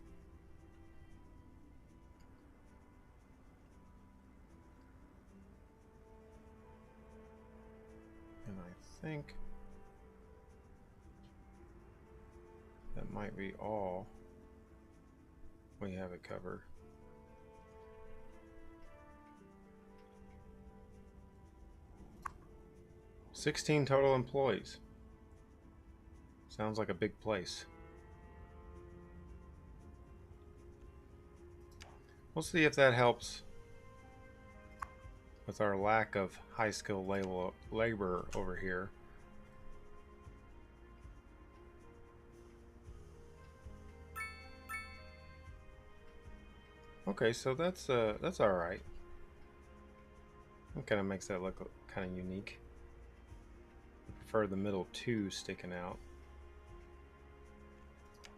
[SPEAKER 3] And I think that might be all we have it covered. $16 total employees. Sounds like a big place. We'll see if that helps with our lack of high skill labor over here. Okay, so that's all right. It kind of makes that look kind of unique. I prefer the middle two sticking out.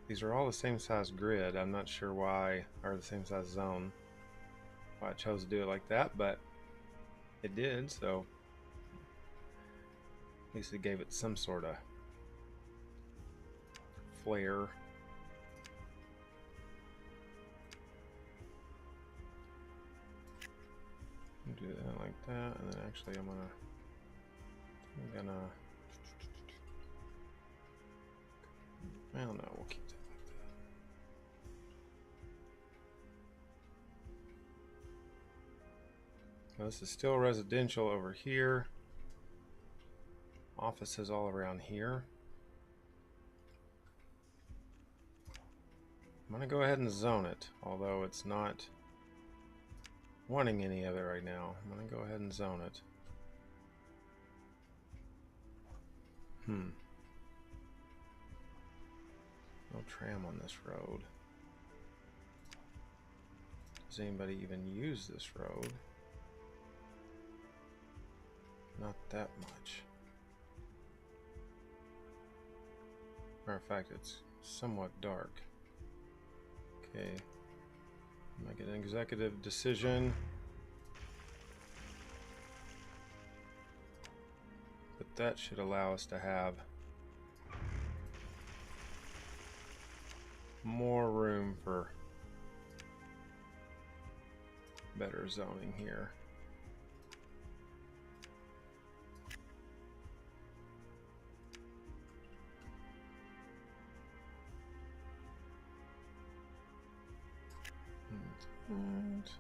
[SPEAKER 3] These are all the same size grid. I'm not sure why, or the same size zone. Why I chose to do it like that, but it did, so least it gave it some sort of flair. Do that like that, and then actually I'm gonna I don't know, we'll keep that like that. Now, this is still residential over here. Offices all around here. I'm gonna go ahead and zone it, although it's not wanting any of it right now. I'm gonna go ahead and zone it. No tram on this road. Does anybody even use this road? Not that much. Matter of fact, it's somewhat dark. Okay. Make an executive decision. But that should allow us to have more room for better zoning here. And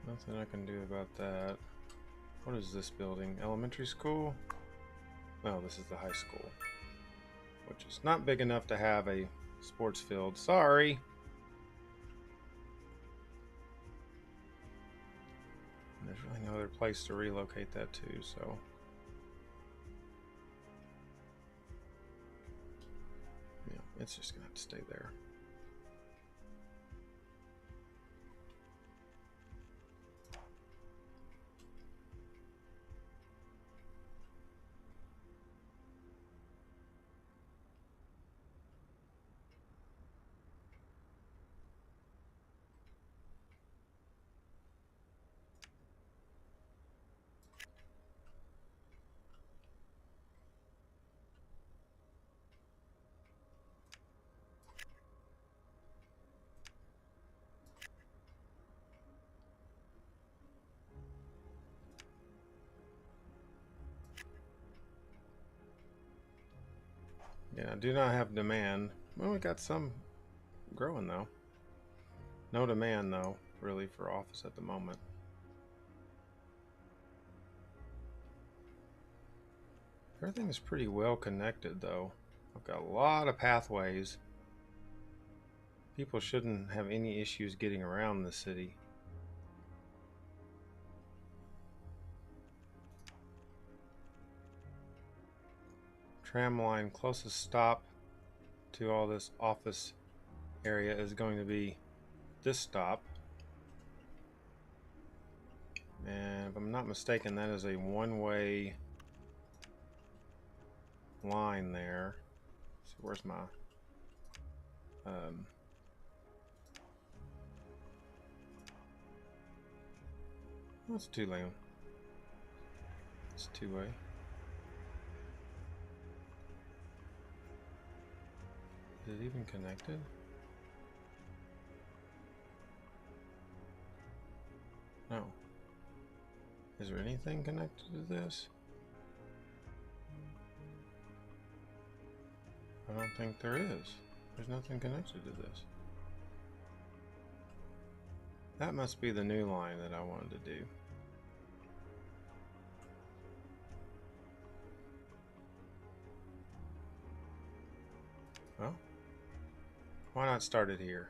[SPEAKER 3] nothing I can do about that. What is this building? Elementary school? No, this is the high school, which is not big enough to have a sports field. Sorry. And there's really no other place to relocate that to, so. Yeah, it's just gonna have to stay there. Yeah, I do not have demand. Well, we got some growing though. No demand though, really, for office at the moment. Everything is pretty well connected though. I've got a lot of pathways. People shouldn't have any issues getting around the city. Tram line closest stop to all this office area is going to be this stop. And if I'm not mistaken, that is a one-way line there. So where's my oh, it's two lane. It's two-way. Is it even connected? No. Is there anything connected to this? I don't think there is. There's nothing connected to this. That must be the new line that I wanted to do. Well, why not start it here?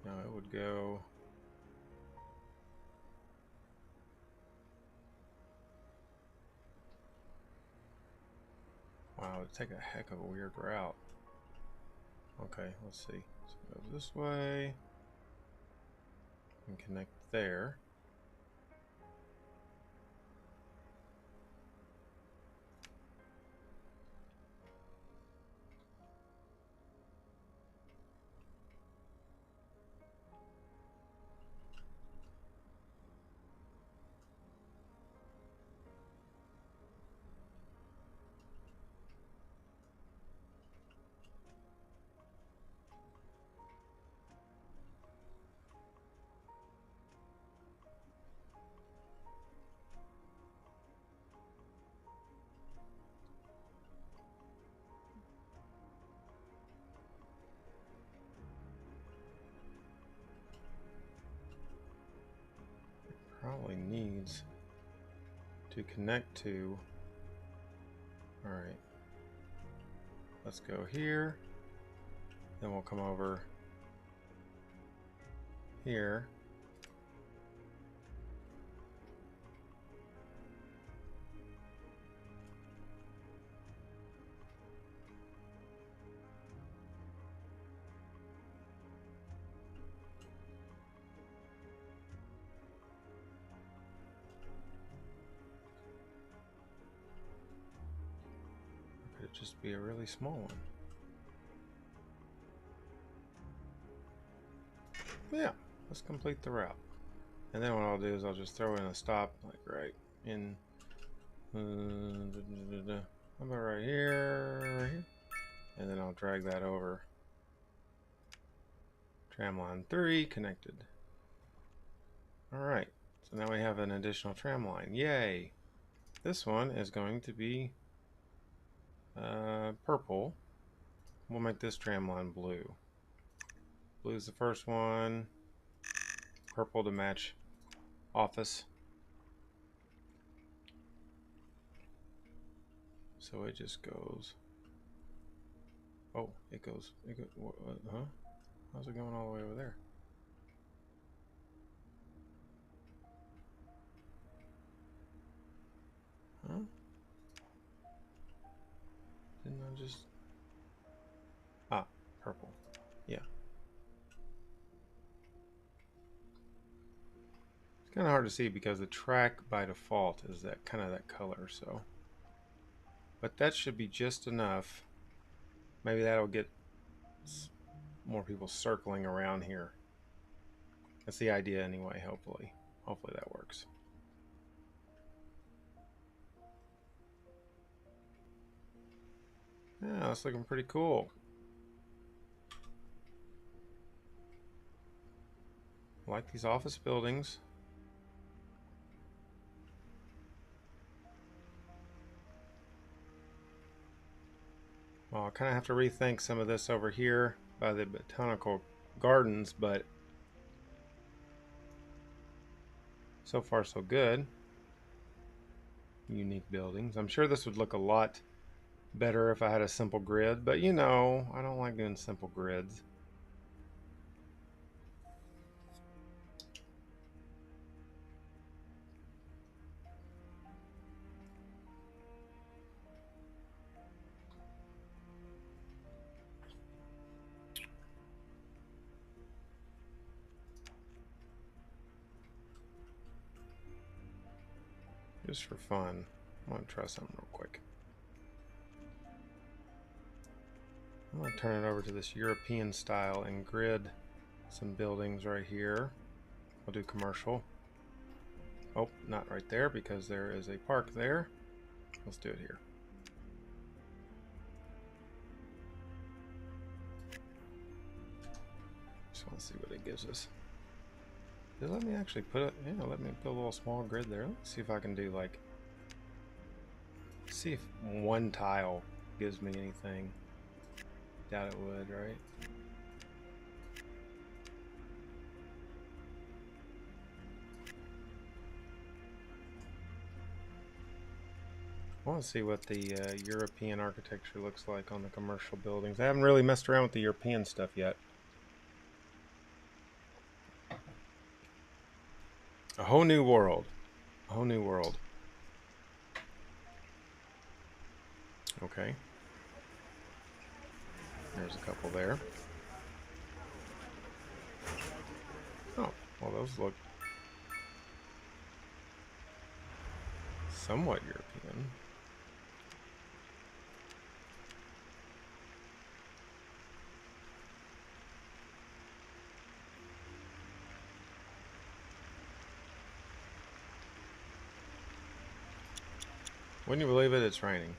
[SPEAKER 3] No, it would go. Wow, it'd take a heck of a weird route. Okay, let's see. So it goes this way and connect there. probably needs to connect to. Alright. Let's go here. Then we'll come over here. Could it just be a really small one? Yeah, let's complete the route. And then what I'll do is I'll just throw in a stop, like right in, how about right here, and then I'll drag that over. Tramline 3 connected. Alright, so now we have an additional tram line. Yay! This one is going to be purple. We'll make this tram line blue. Blue is the first one. Purple to match office. So it just goes. Oh, it goes. Huh? How's it going all the way over there? Huh? Didn't I just... Ah, purple. Yeah. It's kind of hard to see because the track by default is that kind of that color, so. But that should be just enough. Maybe that'll get more people circling around here. That's the idea anyway, hopefully. Hopefully that works. Yeah, that's looking pretty cool. I like these office buildings. Well, I kind of have to rethink some of this over here by the botanical gardens, but so far so good. Unique buildings. I'm sure this would look a lot better if I had a simple grid, but you know, I don't like doing simple grids. Just for fun, I want to try something real quick. I'm going to turn it over to this European style and grid some buildings right here. We'll do commercial. Oh, not right there because there is a park there. Let's do it here. Just want to see what it gives us. Did it let me actually put it? Yeah, let me put a little small grid there. Let's see if I can do like. See if one tile gives me anything. Doubt it would, right? I want to see what the European architecture looks like on the commercial buildings. I haven't really messed around with the European stuff yet. A whole new world. A whole new world. Okay. There's a couple there. Oh, well those look somewhat European. Wouldn't you believe it? It's raining.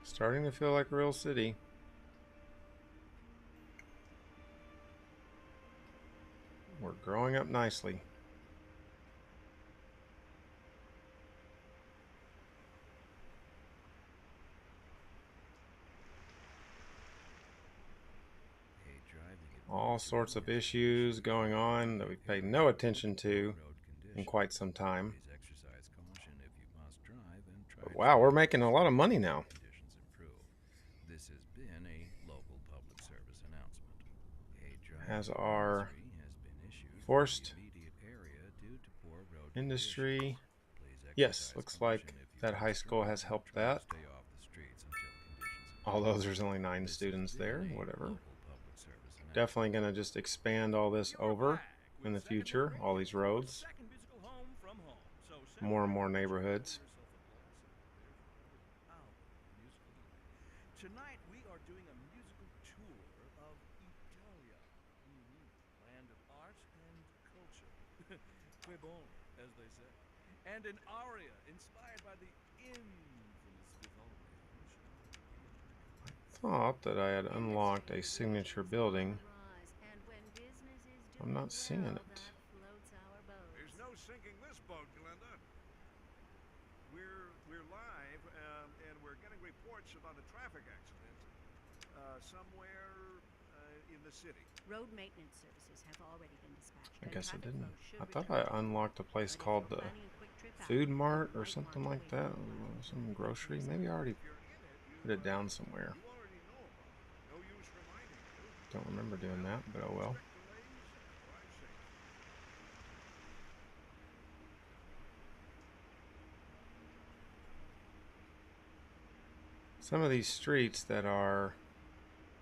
[SPEAKER 3] Starting to feel like a real city. We're growing up nicely. all sorts of issues going on that we paid no attention to in quite some time. But wow, we're making a lot of money now.
[SPEAKER 4] This has been a local public service announcement.
[SPEAKER 3] Has our forced industry. Yes, looks like that high school has helped that. Although there's only 9 students there, whatever. Definitely going to just expand all this over in the future, all these roads. More and more neighborhoods.
[SPEAKER 5] Tonight we are doing a musical tour of Italia, land of art and culture. Que bon, as they say. And an aria inspired by the infamous Vivaldi.
[SPEAKER 3] Thought that I had unlocked a signature building. I'm not seeing it.
[SPEAKER 7] There's no sinking this boat, Glenda. We're live, and we're getting reports about a traffic accident somewhere in the city.
[SPEAKER 6] Road maintenance services have already been dispatched.
[SPEAKER 3] I guess I didn't. I thought I unlocked a place called the Food Mart or something like that. Some grocery. Maybe I already put it down somewhere. Don't remember doing that, but oh well. Some of these streets that are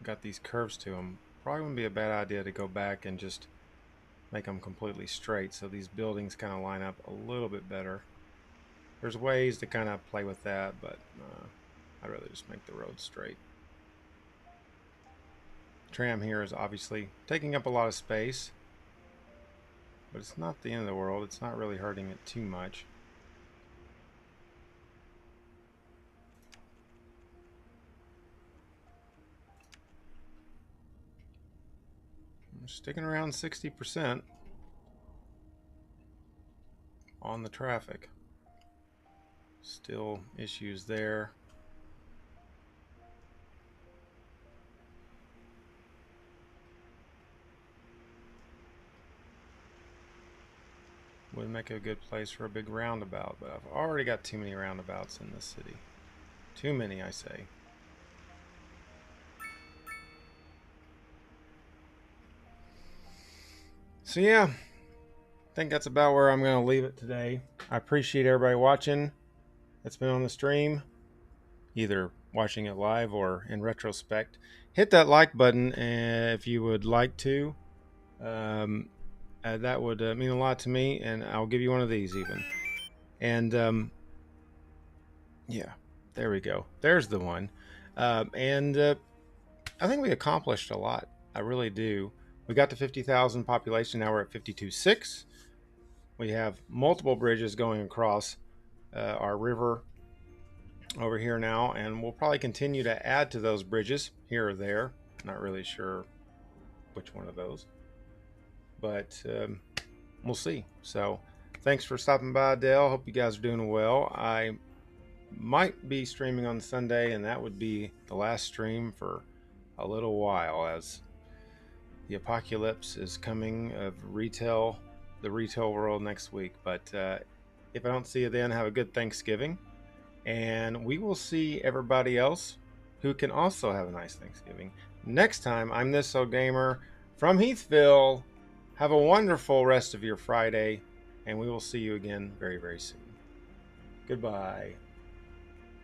[SPEAKER 3] got these curves to them, probably wouldn't be a bad idea to go back and just make them completely straight so these buildings kind of line up a little bit better. There's ways to kind of play with that, but I'd rather just make the road straight. Tram here is obviously taking up a lot of space, but it's not the end of the world. It's not really hurting it too much. I'm sticking around 60% on the traffic. Still issues there. Would make a good place for a big roundabout, but I've already got too many roundabouts in this city. Too many, I say. So yeah, I think that's about where I'm going to leave it today. I appreciate everybody watching that's been on the stream, either watching it live or in retrospect. Hit that like button if you would like to. That would mean a lot to me, and I'll give you one of these even. And yeah, there we go. There's the one. I think we accomplished a lot. I really do. We got to 50,000 population. Now we're at 52.6. We have multiple bridges going across our river over here now, and we'll probably continue to add to those bridges here or there. Not really sure which one of those, but we'll see. So thanks for stopping by, Dale. Hope you guys are doing well. I might be streaming on Sunday, and that would be the last stream for a little while, as the apocalypse is coming of retail, the retail world next week. But if I don't see you then, have a good Thanksgiving, and we will see everybody else who can also have a nice Thanksgiving next time. I'm This Old Gamer from Heathville. Have a wonderful rest of your Friday, and we will see you again very, very soon. Goodbye.